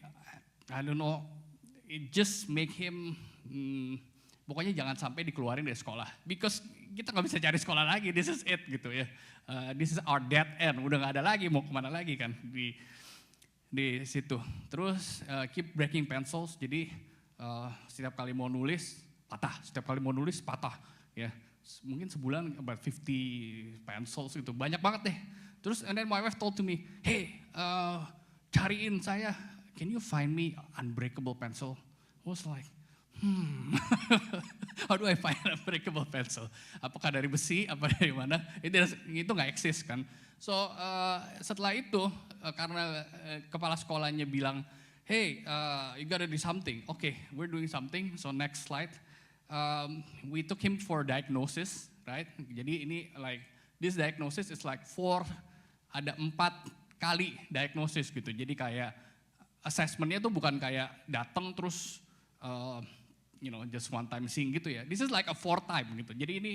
I don't know, just make him, pokoknya jangan sampai dikeluarin dari sekolah, because kita nggak bisa cari sekolah lagi. This is it gitu ya. This is our dead end. Udah nggak ada lagi, mau kemana lagi kan di situ. Terus keep breaking pencils. Jadi setiap kali mau nulis patah, setiap kali mau nulis patah. Ya. Mungkin sebulan about 50 pencils gitu, banyak banget deh. Terus and then my wife told to me, hey, cariin saya, can you find me unbreakable pencil? I was like, how do I find unbreakable pencil? Apakah dari besi, apa dari mana? Itu nggak eksis kan. So setelah itu karena kepala sekolahnya bilang, hey, you gotta do something. Okay, we're doing something. So next slide. We took him for diagnosis, right? Jadi ini like this diagnosis is like ada 4 kali diagnosis gitu. Jadi kayak assessmentnya tuh bukan kayak datang terus just one time seeing gitu ya. This is like a 4 time gitu. Jadi ini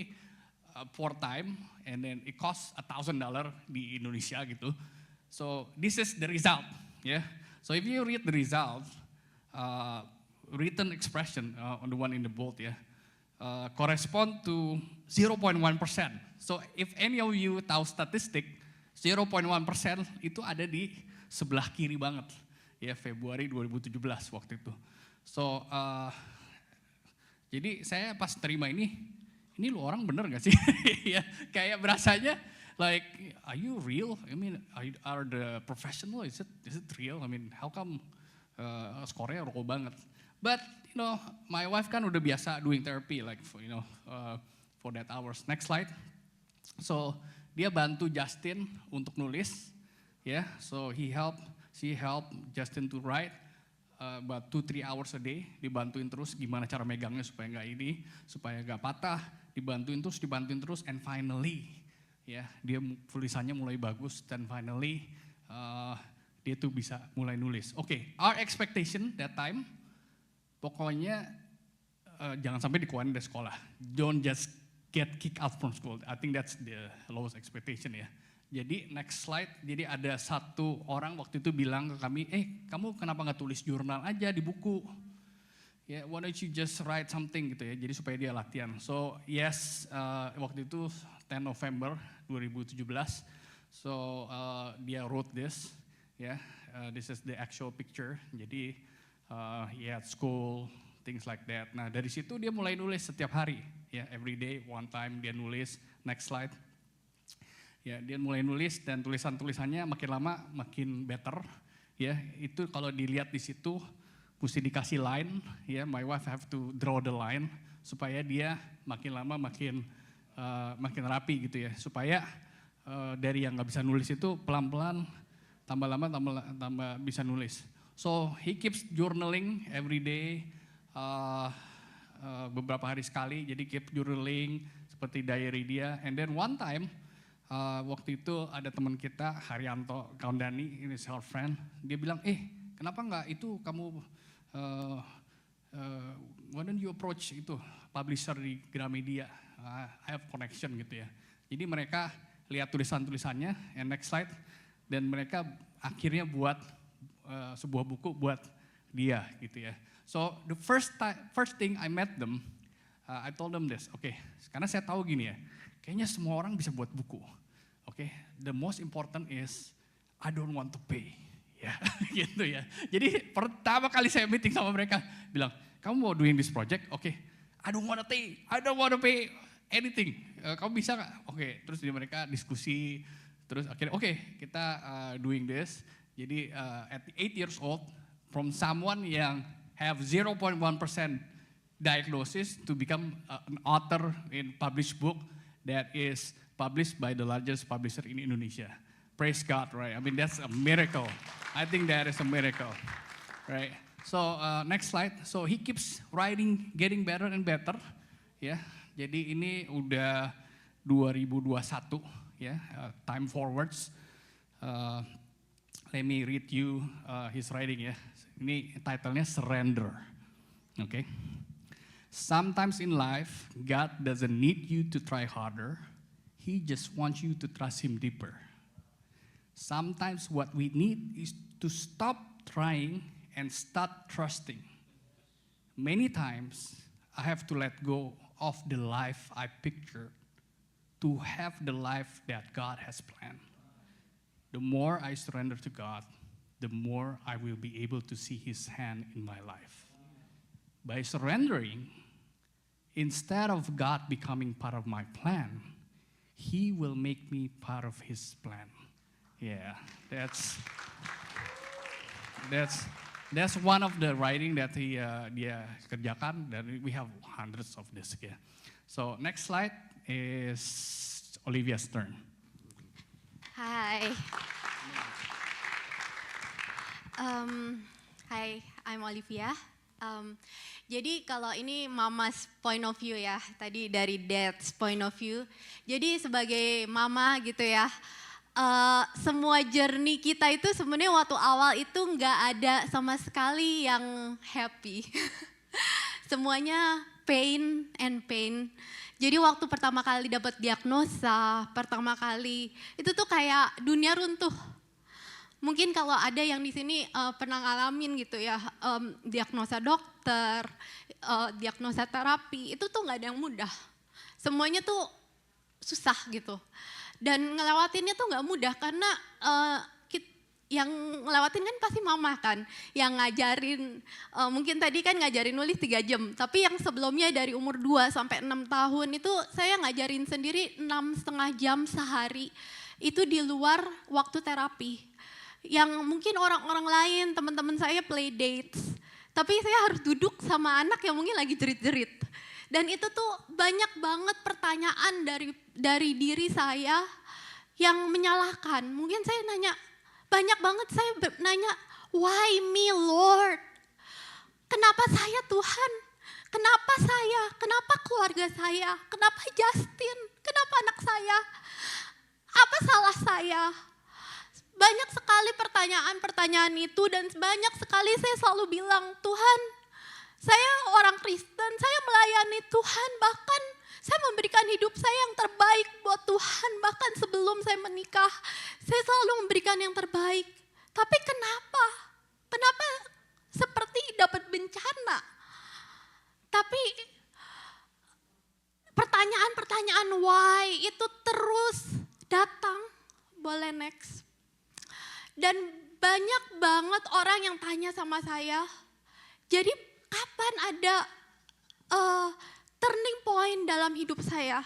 4 time and then it costs $1,000 di Indonesia gitu. So this is the result, ya. Yeah? So if you read the result, written expression on the one in the bold ya, correspond to 0.1%. So if any of you tahu statistik, 0.1% itu ada di sebelah kiri banget. Ya, Februari 2017 waktu itu. So jadi saya pas terima ini lu orang bener gak sih? Ya, kayak berasanya like, are you real? I mean, are the professional? Is it real? I mean, how come skornya rokok banget? But my wife kan udah biasa doing therapy like for that hours. Next slide. So dia bantu Justin untuk nulis, ya. Yeah. So she helped Justin to write about 2-3 hours a day. Dibantuin terus gimana cara megangnya supaya nggak patah. Dibantuin terus, and finally, ya, yeah, dia tulisannya mulai bagus dan finally dia tuh bisa mulai nulis. Okay, our expectation that time. Pokoknya jangan sampai dikeluarin dari sekolah. Don't just get kicked out from school. I think that's the lowest expectation ya. Jadi next slide, jadi ada satu orang waktu itu bilang ke kami, kamu kenapa nggak tulis jurnal aja di buku? Ya, why don't you just write something gitu ya, jadi supaya dia latihan. So yes, waktu itu 10 November 2017, So dia wrote this, ya. This is the actual picture. Jadi he had school, things like that. Nah dari situ dia mulai nulis setiap hari, ya. Every day, one time dia nulis. Next slide. Ya, dia mulai nulis dan tulisannya makin lama makin better. Ya, itu kalau dilihat di situ mesti dikasih line. Ya, my wife have to draw the line supaya dia makin lama makin rapi gitu ya. Supaya dari yang nggak bisa nulis itu pelan-pelan tambah lama tambah bisa nulis. So he keeps journaling every day, beberapa hari sekali. Jadi keep journaling seperti diary dia. And then one time waktu itu ada teman kita Haryanto Kaundani, ini our friend. Dia bilang, kenapa nggak itu kamu why don't you approach itu publisher di Gramedia? I have connection gitu ya. Jadi mereka lihat tulisannya, and next slide, dan mereka akhirnya buat sebuah buku buat dia gitu ya. So the first thing I met them, I told them this, karena saya tahu gini ya, kayaknya semua orang bisa buat buku, the most important is I don't want to pay, ya gitu ya. Jadi pertama kali saya meeting sama mereka, bilang, kamu mau doing this project, I don't want to pay anything, kamu bisa nggak? Terus mereka diskusi, terus akhirnya kita doing this. Jadi at 8 years old, from someone yang have 0.1% diagnosis to become an author in published book that is published by the largest publisher in Indonesia. Praise God, right? I mean that's a miracle. I think that is a miracle, right? So next slide. So he keeps writing, getting better and better, ya. Jadi ini udah 2021, ya. Time forwards. Let me read you his writing, ya. Ini titlenya Surrender. Sometimes in life, God doesn't need you to try harder. He just wants you to trust Him deeper. Sometimes what we need is to stop trying and start trusting. Many times, I have to let go of the life I pictured to have the life that God has planned. The more I surrender to God, the more I will be able to see His hand in my life. By surrendering, instead of God becoming part of my plan, He will make me part of His plan. Yeah, that's one of the writing that dia kerjakan, dan we have hundreds of this. Yeah. So next slide is Olivia's turn. Hi. Hi, I'm Olivia. Jadi kalau ini mama's point of view ya, tadi dari dad's point of view. Jadi sebagai mama gitu ya, semua journey kita itu sebenarnya waktu awal itu nggak ada sama sekali yang happy. Semuanya pain and pain. Jadi waktu pertama kali dapat diagnosa, pertama kali itu tuh kayak dunia runtuh. Mungkin kalau ada yang di sini pernah ngalamin gitu ya, diagnosa dokter, diagnosa terapi, itu tuh nggak ada yang mudah. Semuanya tuh susah gitu. Dan ngelewatinnya tuh nggak mudah karena yang ngelewatin kan pasti mama kan, yang ngajarin, mungkin tadi kan ngajarin nulis 3 jam, tapi yang sebelumnya dari umur 2 sampai 6 tahun itu saya ngajarin sendiri 6,5 jam sehari, itu di luar waktu terapi. Yang mungkin orang-orang lain, teman-teman saya play dates, tapi saya harus duduk sama anak yang mungkin lagi jerit-jerit. Dan itu tuh banyak banget pertanyaan dari diri saya yang menyalahkan. Mungkin saya nanya, banyak banget saya nanya, why me Lord? Kenapa saya Tuhan? Kenapa saya? Kenapa keluarga saya? Kenapa Justin? Kenapa anak saya? Apa salah saya? Banyak sekali pertanyaan-pertanyaan itu, dan banyak sekali saya selalu bilang, Tuhan, saya orang Kristen, saya melayani Tuhan, bahkan saya memberikan hidup saya yang terbaik buat Tuhan, bahkan sebelum saya menikah, saya selalu memberikan yang terbaik. Tapi kenapa? Kenapa seperti dapat bencana? Tapi pertanyaan-pertanyaan why itu terus datang boleh next. Dan banyak banget orang yang tanya sama saya, jadi kapan ada turning point dalam hidup saya?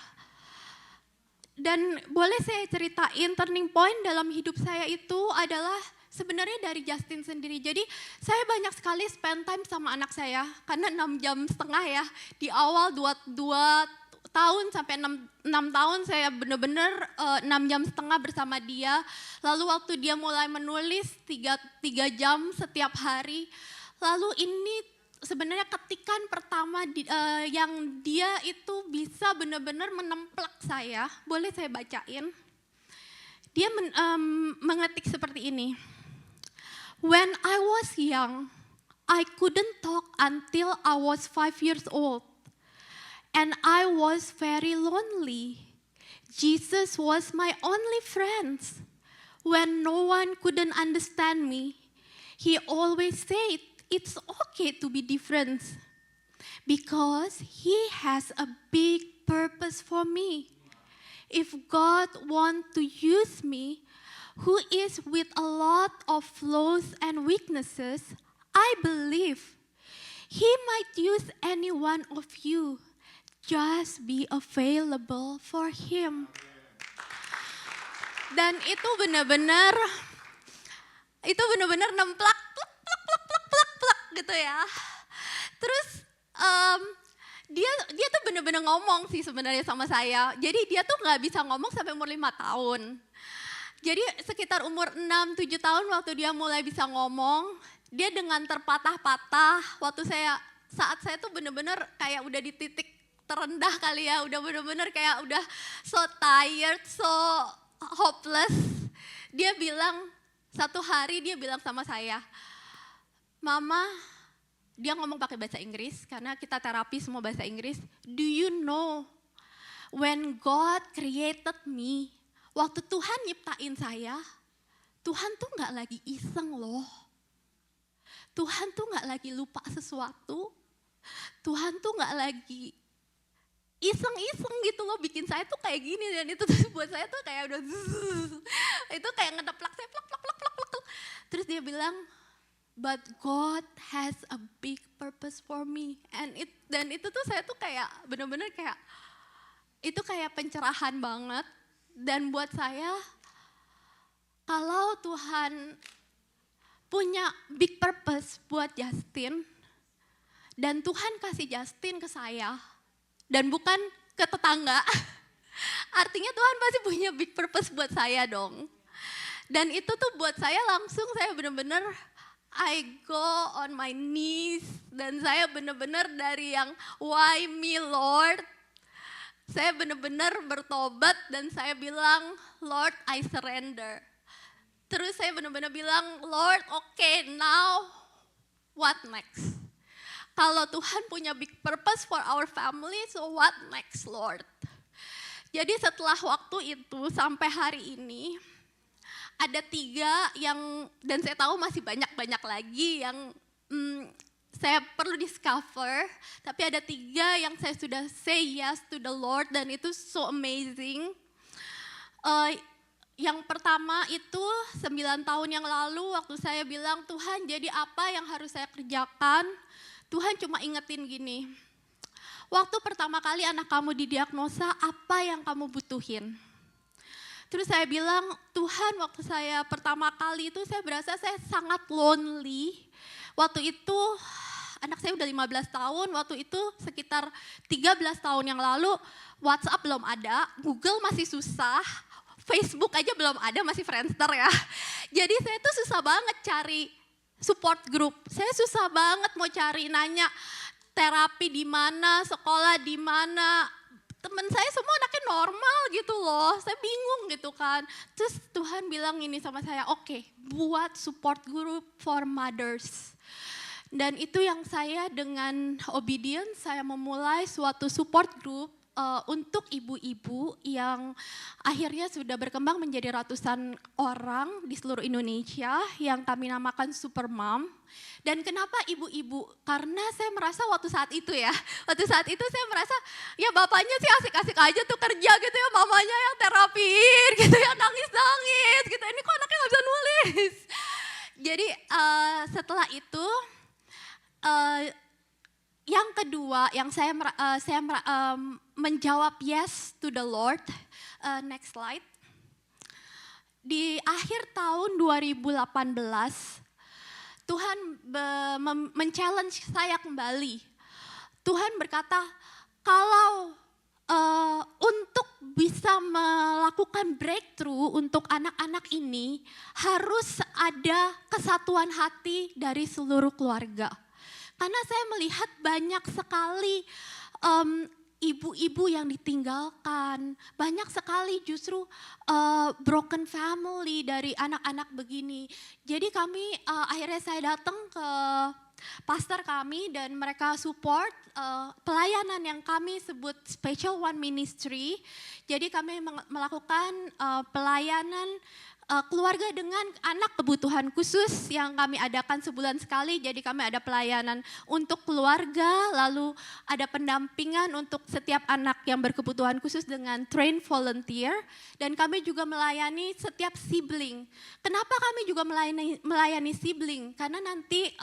Dan boleh saya ceritain turning point dalam hidup saya itu adalah sebenarnya dari Justin sendiri. Jadi saya banyak sekali spend time sama anak saya, karena 6 jam setengah ya. Di awal 2 tahun sampai 6 tahun saya benar-benar 6 jam setengah bersama dia. Lalu waktu dia mulai menulis 3 jam setiap hari. Lalu ini sebenarnya ketikan pertama yang dia itu bisa benar-benar menemplak saya. Boleh saya bacain? Dia mengetik seperti ini. When I was young, I couldn't talk until I was 5 years old. And I was very lonely. Jesus was my only friend. When no one couldn't understand me, he always said, it's okay to be different. Because he has a big purpose for me. If God wants to use me, who is with a lot of flaws and weaknesses, I believe he might use any one of you. Just be available for him. Dan itu benar-benar nemplak, plak gitu ya. Terus dia tuh benar-benar ngomong sih sebenarnya sama saya. Jadi dia tuh nggak bisa ngomong sampai umur 5 tahun. Jadi sekitar umur 6-7 tahun waktu dia mulai bisa ngomong, dia dengan terpatah-patah. Saat saya tuh benar-benar kayak udah di titik terendah kali ya, udah benar-benar kayak udah so tired, so hopeless. Dia bilang, satu hari dia bilang sama saya, Mama, dia ngomong pakai bahasa Inggris karena kita terapi semua bahasa Inggris. Do you know when God created me, waktu Tuhan nyiptain saya, Tuhan tuh gak lagi iseng loh. Tuhan tuh gak lagi lupa sesuatu. Tuhan tuh gak lagi iseng-iseng gitu loh, bikin saya tuh kayak gini. Dan itu tuh buat saya tuh kayak udah itu kayak ngedeplak saya plak. Terus dia bilang, but God has a big purpose for me. Dan itu tuh saya tuh kayak bener-bener kayak, itu kayak pencerahan banget. Dan buat saya, kalau Tuhan punya big purpose buat Justin, dan Tuhan kasih Justin ke saya, dan bukan ke tetangga, artinya Tuhan pasti punya big purpose buat saya dong. Dan itu tuh buat saya langsung, saya bener-bener I go on my knees, dan saya bener-bener dari yang why me Lord, saya bener-bener bertobat dan saya bilang, Lord I surrender. Terus saya bener-bener bilang, Lord okay, now what next? Kalau Tuhan punya big purpose for our family, so what next Lord? Jadi setelah waktu itu sampai hari ini, ada 3 yang, dan saya tahu masih banyak-banyak lagi yang saya perlu discover, tapi ada 3 yang saya sudah say yes to the Lord dan itu so amazing. Yang pertama itu 9 tahun yang lalu waktu saya bilang, Tuhan jadi apa yang harus saya kerjakan? Tuhan cuma ingetin gini, waktu pertama kali anak kamu didiagnosa, apa yang kamu butuhin? Terus saya bilang, Tuhan waktu saya pertama kali itu saya berasa saya sangat lonely. Waktu itu anak saya udah 15 tahun, waktu itu sekitar 13 tahun yang lalu WhatsApp belum ada, Google masih susah, Facebook aja belum ada, masih Friendster ya. Jadi saya tuh susah banget cari support group. Saya susah banget mau cari nanya terapi di mana, sekolah di mana. Temen saya semua anaknya normal gitu loh. Saya bingung gitu kan. Terus Tuhan bilang ini sama saya, oke, buat support group for mothers. Dan itu yang saya dengan obedience, saya memulai suatu support group untuk ibu-ibu yang akhirnya sudah berkembang menjadi ratusan orang di seluruh Indonesia yang kami namakan Super Mom. Dan kenapa ibu-ibu? Karena saya merasa waktu saat itu saya merasa ya bapaknya sih asik-asik aja tuh kerja gitu ya, mamanya yang terapiin gitu ya, nangis-nangis gitu, ini kok anaknya nggak bisa nulis. Jadi setelah itu yang kedua yang saya menjawab yes to the Lord. Next slide. Di akhir tahun 2018 Tuhan men-challenge saya kembali. Tuhan berkata, kalau untuk bisa melakukan breakthrough untuk anak-anak ini harus ada kesatuan hati dari seluruh keluarga. Karena saya melihat banyak sekali ibu-ibu yang ditinggalkan, banyak sekali justru broken family dari anak-anak begini. Jadi kami akhirnya saya datang ke pastor kami dan mereka support pelayanan yang kami sebut Special One Ministry. Jadi kami melakukan pelayanan keluarga dengan anak kebutuhan khusus yang kami adakan sebulan sekali. Jadi kami ada pelayanan untuk keluarga, lalu ada pendampingan untuk setiap anak yang berkebutuhan khusus dengan trained volunteer. Dan kami juga melayani setiap sibling. Kenapa kami juga melayani sibling? Karena nanti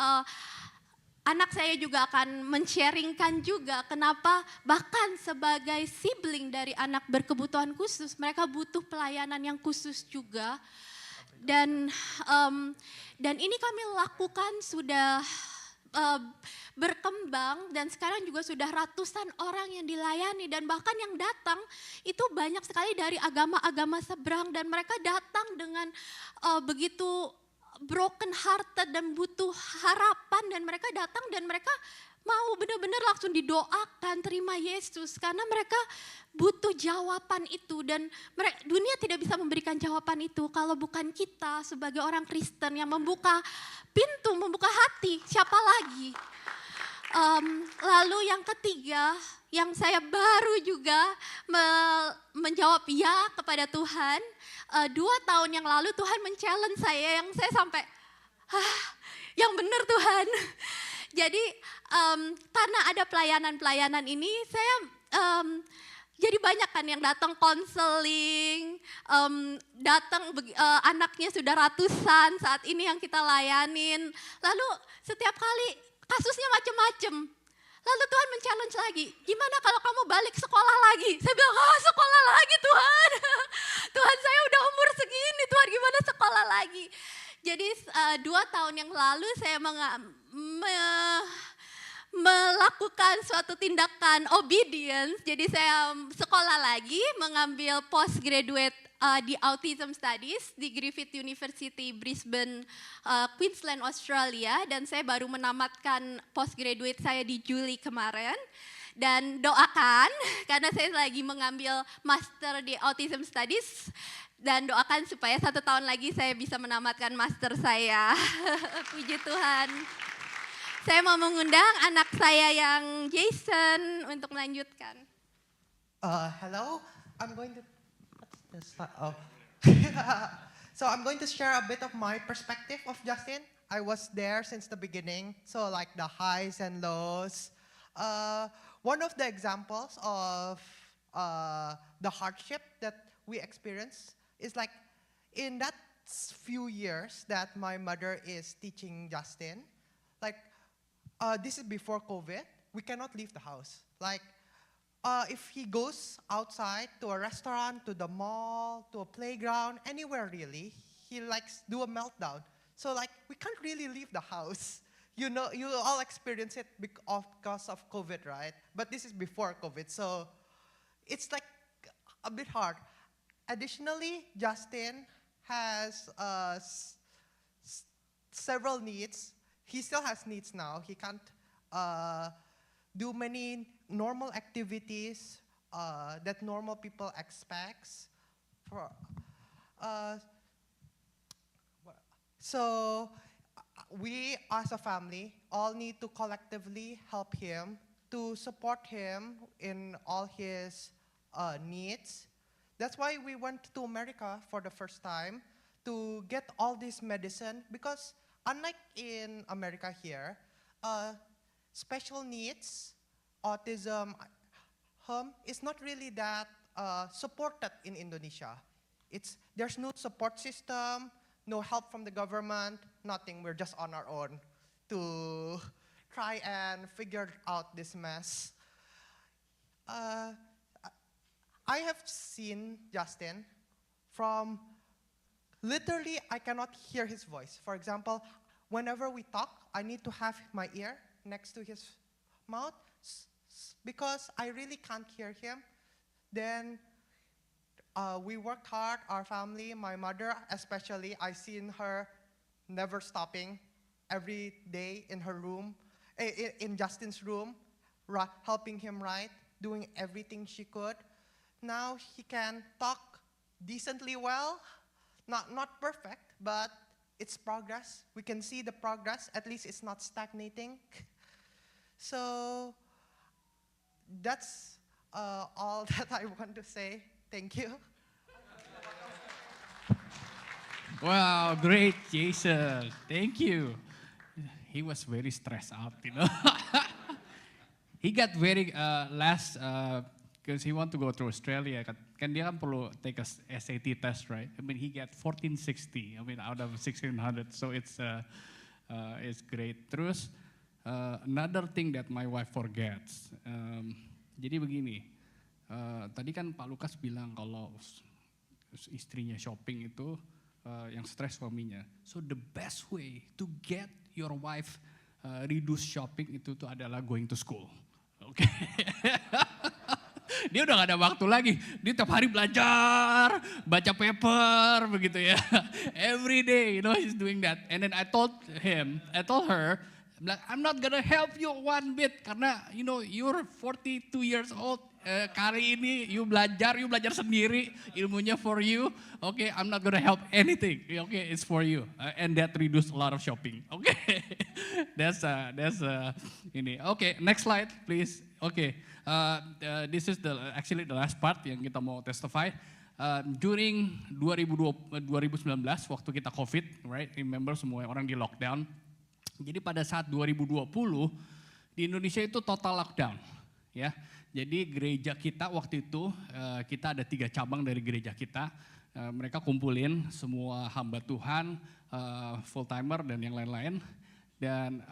anak saya juga akan men-sharingkan juga kenapa bahkan sebagai sibling dari anak berkebutuhan khusus, mereka butuh pelayanan yang khusus juga. Dan ini kami lakukan sudah berkembang dan sekarang juga sudah ratusan orang yang dilayani dan bahkan yang datang itu banyak sekali dari agama-agama seberang dan mereka datang dengan begitu broken hearted dan butuh harapan dan mereka datang dan mereka mau benar-benar langsung didoakan terima Yesus karena mereka butuh jawaban itu dan dunia tidak bisa memberikan jawaban itu kalau bukan kita sebagai orang Kristen yang membuka pintu, membuka hati, siapa lagi? Lalu yang ketiga yang saya baru juga menjawab ya kepada Tuhan. 2 tahun yang lalu Tuhan men-challenge saya yang saya sampai yang benar Tuhan. Jadi karena ada pelayanan-pelayanan ini saya jadi banyak kan yang datang konseling, datang anaknya sudah ratusan saat ini yang kita layanin. Lalu setiap kali kasusnya macam-macam. Lalu Tuhan men-challenge lagi, gimana kalau kamu balik sekolah lagi? Saya bilang, sekolah lagi Tuhan. Tuhan saya udah umur segini, Tuhan gimana sekolah lagi? Jadi 2 tahun yang lalu saya melakukan suatu tindakan obedience. Jadi saya sekolah lagi, mengambil postgraduate di Autism Studies di Griffith University, Brisbane, Queensland, Australia. Dan saya baru menamatkan postgraduate saya di Juli kemarin. Dan doakan, karena saya lagi mengambil master di Autism Studies. Dan doakan supaya 1 tahun lagi saya bisa menamatkan master saya. Puji Tuhan. Saya mau mengundang anak saya yang Jason untuk melanjutkan. Hello, I'm going to... So I'm going to share a bit of my perspective of Justin. I was there since the beginning, so like the highs and lows. One of the examples of the hardship that we experience is like in that few years that my mother is teaching Justin, like this is before COVID, we cannot leave the house. Like if he goes outside to a restaurant, to the mall, to a playground, anywhere really, he likes do a meltdown. So like we can't really leave the house. You know, you all experience it because of COVID, right? But this is before COVID, so it's like a bit hard. Additionally, Justin has several needs. He still has needs now. He can't do many normal activities that normal people expect. So we as a family all need to collectively help him to support him in all his needs. That's why we went to America for the first time to get all this medicine, because unlike in America here, special needs, autism, is not really that supported in Indonesia. There's no support system, no help from the government, nothing. We're just on our own to try and figure out this mess. I have seen Justin from literally I cannot hear his voice. For example, whenever we talk, I need to have my ear next to his mouth because I really can't hear him. Then we worked hard, our family, my mother especially, I seen her never stopping every day in her room, in Justin's room, helping him write, doing everything she could. Now he can talk decently well, not perfect, but it's progress. We can see the progress, at least it's not stagnating. So that's all that I want to say. Thank you. Wow, great, Jason. Thank you. He was very stressed out, you know. He got very last because he want to go to Australia. Kan dia kan perlu take a SAT test, right? I mean, he got 1460. I mean, out of 1600. So it's great. Terus another thing that my wife forgets. Jadi begini, tadi kan Pak Lukas bilang kalau istrinya shopping itu yang stres suaminya. So the best way to get your wife reduce shopping itu tuh adalah going to school. Oke. Okay. Dia udah gak ada waktu lagi. Dia tiap hari belajar, baca paper begitu ya. Every day, you know, he's doing that. And then I told her, I'm not gonna help you one bit karena you know you're 42 years old. Kali ini you belajar sendiri, ilmunya for you. Okay, I'm not gonna help anything. Okay, it's for you. And that reduce a lot of shopping. Okay, that's ini. Okay, next slide, please. Okay, this is actually the last part yang kita mau testify. During 2019 waktu kita COVID, right? Remember semua orang di lockdown. Jadi pada saat 2020 di Indonesia itu total lockdown, ya. Jadi gereja kita waktu itu kita ada 3 cabang dari gereja kita. Mereka kumpulin semua hamba Tuhan, full timer dan yang lain-lain. Dan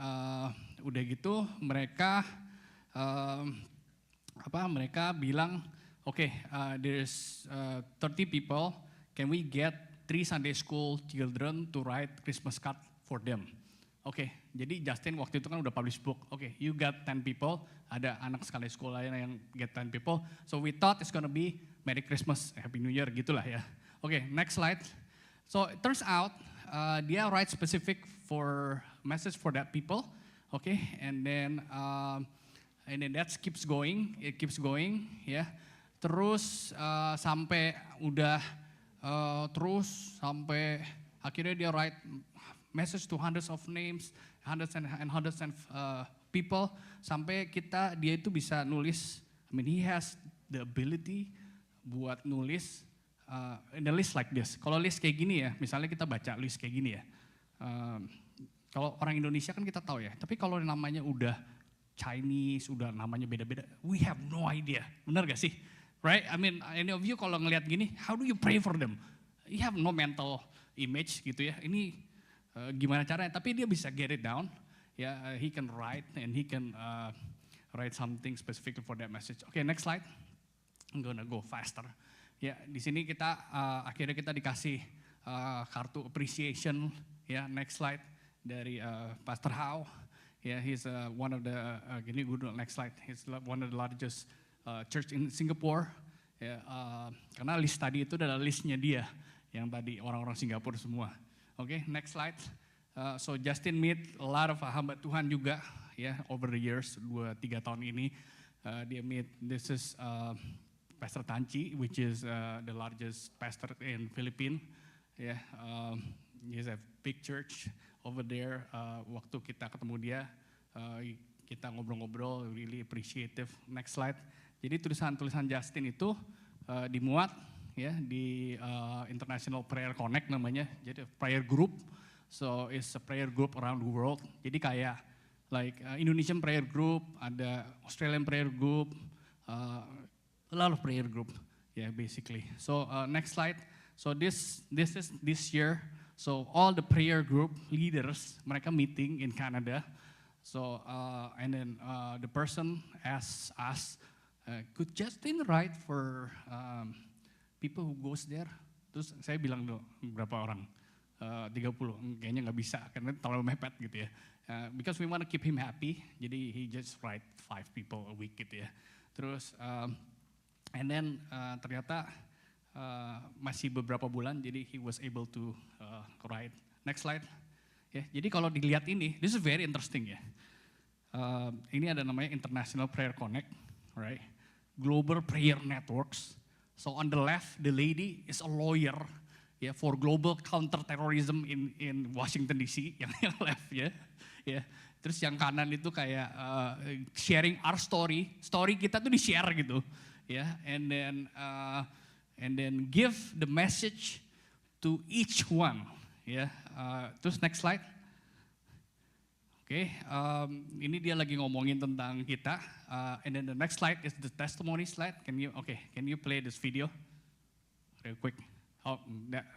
udah gitu mereka mereka bilang, okay, there's 30 people. Can we get 3 Sunday school children to write Christmas card for them? Oke, jadi Justin waktu itu kan udah publish book. Oke, you got 10 people, ada anak sekali sekolah yang get 10 people. So we thought it's gonna be Merry Christmas, Happy New Year gitulah ya. Oke, next slide. So it turns out dia write specific for message for that people. Oke, and then that keeps going, it keeps going ya. Terus sampai akhirnya dia write message to hundreds of names, hundreds and people, sampai dia itu bisa nulis. I mean, he has the ability buat nulis in a list like this. Kalau list kayak gini ya, misalnya kita baca list kayak gini ya. Kalau orang Indonesia kan kita tahu ya, tapi kalau namanya udah Chinese, udah namanya beda-beda, we have no idea. Benar gak sih? Right? I mean, any of you kalau ngelihat gini, how do you pray for them? You have no mental image gitu ya. Ini gimana caranya, tapi dia bisa get it down, ya, he can write and he can write something specific for that message. Okay, next slide. I'm gonna go faster. Ya, di sini kita akhirnya kita dikasih kartu appreciation, ya, next slide dari Pastor Hao. Ya, he's one of the next slide. He's one of the largest church in Singapore. Ya, karena list tadi itu adalah listnya dia, yang tadi orang-orang Singapura semua. Okay, next slide. So Justin meet a lot of hamba Tuhan juga, ya, over the years, 2-3 tahun ini. Dia meet, this is Pastor Tanci, which is the largest pastor in Philippines. Yeah, he has a big church over there. Waktu kita ketemu dia, kita ngobrol-ngobrol, really appreciative. Next slide. Jadi tulisan-tulisan Justin itu dimuat ya di International Prayer Connect namanya, jadi prayer group. So it's a prayer group around the world. Jadi kayak like Indonesian prayer group, ada Australian prayer group, a lot of prayer group, yeah, basically. So next slide. So this is this year. So all the prayer group leaders mereka meeting in Canada. So and then the person asked us, could Justin write for people who goes there? Terus saya bilang dulu berapa orang? 30, kayaknya nggak bisa karena terlalu mepet gitu ya. Because we want to keep him happy, jadi he just write 5 people a week gitu ya. Terus and then ternyata masih beberapa bulan, jadi he was able to write. Next slide. Ya, jadi kalau dilihat ini, this is very interesting ya. Ini ada namanya International Prayer Connect, right? Global Prayer Networks. So on the left, the lady is a lawyer, yeah, for global counterterrorism in Washington DC, yang left ya, yeah. Terus yang kanan itu kayak sharing our story kita tuh di share gitu, ya, yeah. And then give the message to each one, ya. Yeah. Terus next slide. Oke, ini dia lagi ngomongin tentang kita. And then the next slide is the testimony slide. Can you play this video real quick? Oh, that.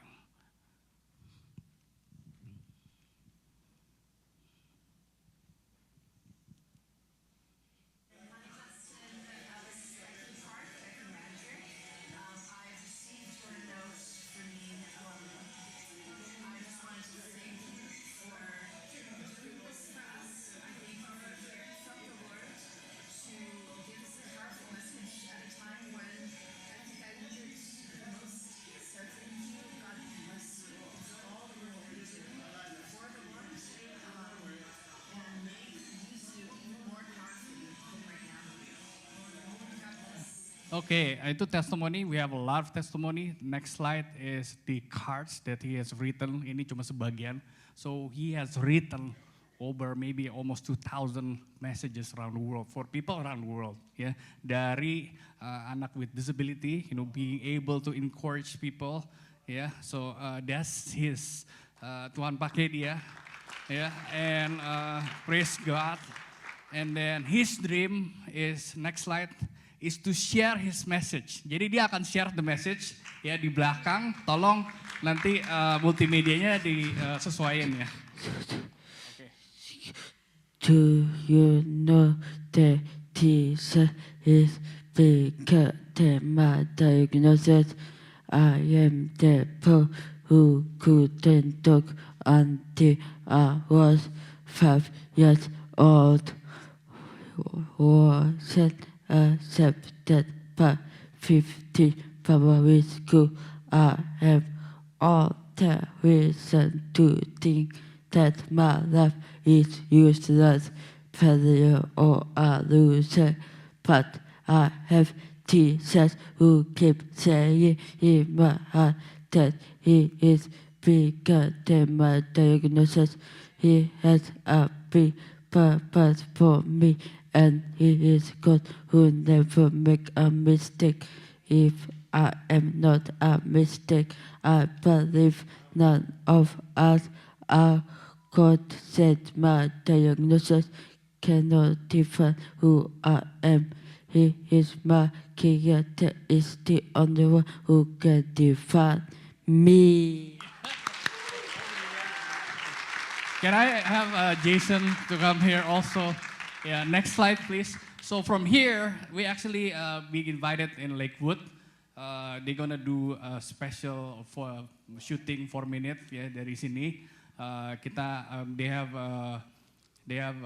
Okay, itu testimony. We have a lot of testimony. Next slide is the cards that he has written. Ini cuma sebagian. So he has written over maybe almost 2,000 messages around the world for people around the world. Ya, yeah. Dari anak with disability, being able to encourage people. Ya, yeah. So that's his. Tuhan pakai dia. Ya, yeah. And praise God. And then his dream is, next slide, is to share his message. Jadi dia akan share the message ya di belakang. Tolong nanti multimedianya disesuaikan ya. Okay. Do you know that Jesus is bigger than my diagnosis? I am the poor who couldn't talk until I was 5 years old. Wasn't accepted by 50 primary school. I have all the reason to think that my life is useless, failure or a loser. But I have Jesus who keeps saying in my heart that he is bigger than my diagnosis. He has a big purpose for me. And he is God who never make a mistake. If I am not a mistake, I believe none of us are. God said my diagnosis cannot define who I am. He is my creator, is the only one who can define me. Can I have Jason to come here also? Yeah, next slide, please. So from here, we actually be invited in Lakewood. They're gonna do a special for shooting 4 minutes ya dari sini. They have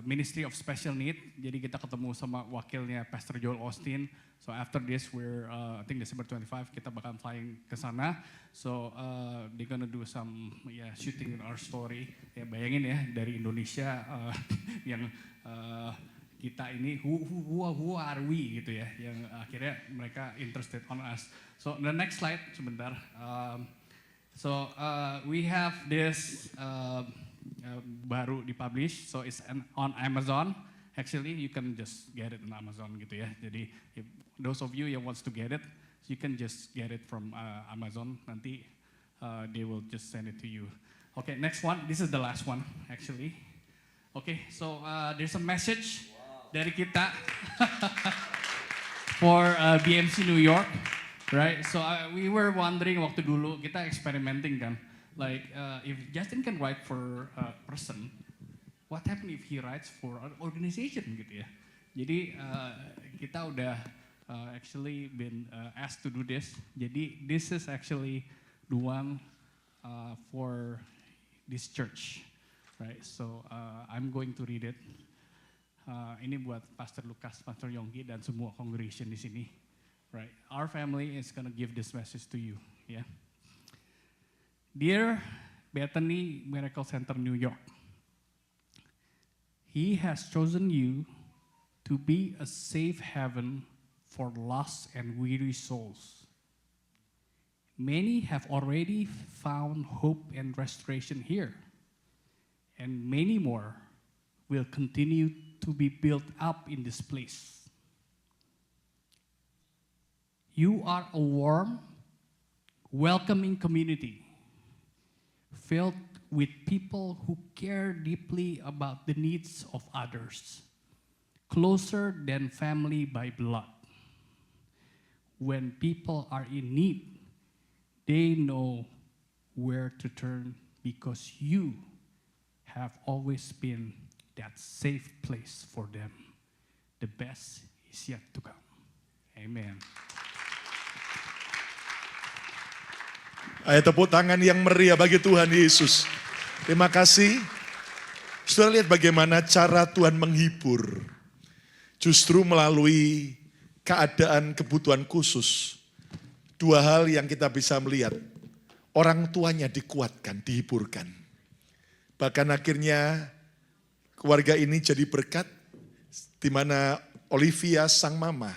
Ministry of Special Need. Jadi kita ketemu sama wakilnya Pastor Joel Austin. So after this, I think December 25 kita bakal flying ke sana. So they're gonna do some shooting our story. Ya bayangin ya dari Indonesia yang kita ini who are we gitu ya, yang akhirnya mereka interested on us. So the next slide sebentar. We have this baru dipublish, so it's on Amazon. Actually, you can just get it on Amazon gitu ya. Jadi, if those of you yang wants to get it, you can just get it from Amazon. Nanti they will just send it to you. Okay, next one. This is the last one, actually. Okay, so there's a message dari kita for BMC New York, right? So we were wondering waktu dulu kita experimenting kan, like if Justin can write for a person, what happen if he writes for an organization gitu ya. Jadi kita udah actually been asked to do this. Jadi this is actually the one for this church, right? So I'm going to read it. Ini buat Pastor Lukas, Pastor Yonggi, dan semua congregation di sini, right? Our family is gonna give this message to you, yeah. Dear Bethany Miracle Center, New York. He has chosen you to be a safe haven for lost and weary souls. Many have already found hope and restoration here, and many more will continue to be built up in this place. You are a warm, welcoming community filled with people who care deeply about the needs of others, closer than family by blood. When people are in need, they know where to turn because you have always been that safe place for them. The best is yet to come. Amen. Ayo tepuk tangan yang meriah bagi Tuhan Yesus. Terima kasih. Sudah lihat bagaimana cara Tuhan menghibur. Justru melalui keadaan kebutuhan khusus. Dua hal yang kita bisa melihat. Orang tuanya dikuatkan, dihiburkan. Bahkan akhirnya keluarga ini jadi berkat. Di mana Olivia sang mama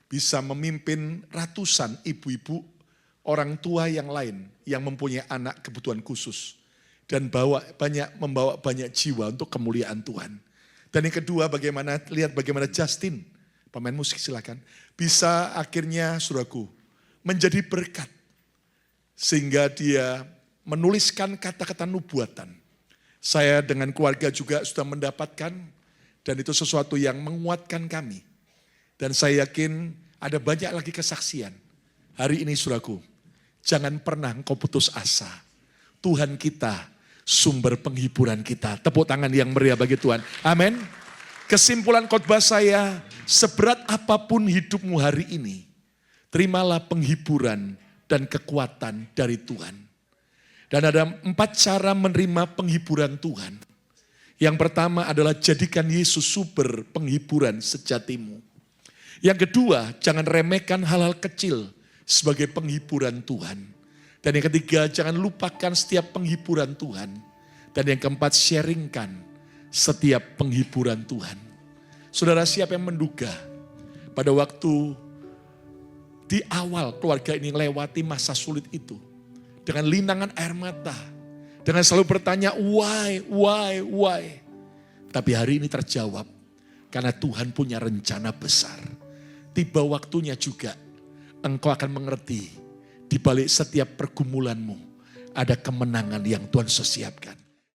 bisa memimpin ratusan ibu-ibu orang tua yang lain yang mempunyai anak kebutuhan khusus. Dan membawa banyak jiwa untuk kemuliaan Tuhan. Dan yang kedua lihat bagaimana Justin, pemain musik silakan, bisa akhirnya saudaraku menjadi berkat. Sehingga dia menuliskan kata-kata nubuatan. Saya dengan keluarga juga sudah mendapatkan dan itu sesuatu yang menguatkan kami. Dan saya yakin ada banyak lagi kesaksian. Hari ini saudaraku, jangan pernah engkau putus asa. Tuhan kita, sumber penghiburan kita. Tepuk tangan yang meriah bagi Tuhan. Amin. Kesimpulan khotbah saya, seberat apapun hidupmu hari ini, terimalah penghiburan dan kekuatan dari Tuhan. Dan ada 4 cara menerima penghiburan Tuhan. Yang pertama adalah jadikan Yesus sumber penghiburan sejatimu. Yang kedua, jangan remehkan hal-hal kecil sebagai penghiburan Tuhan. Dan yang ketiga, jangan lupakan setiap penghiburan Tuhan. Dan yang keempat, sharingkan setiap penghiburan Tuhan. Saudara, siapa yang menduga pada waktu di awal keluarga ini melewati masa sulit itu. Dengan linangan air mata. Dengan selalu bertanya, why? Tapi hari ini terjawab. Karena Tuhan punya rencana besar. Tiba waktunya juga engkau akan mengerti. Di balik setiap pergumulanmu, ada kemenangan yang Tuhan siapkan.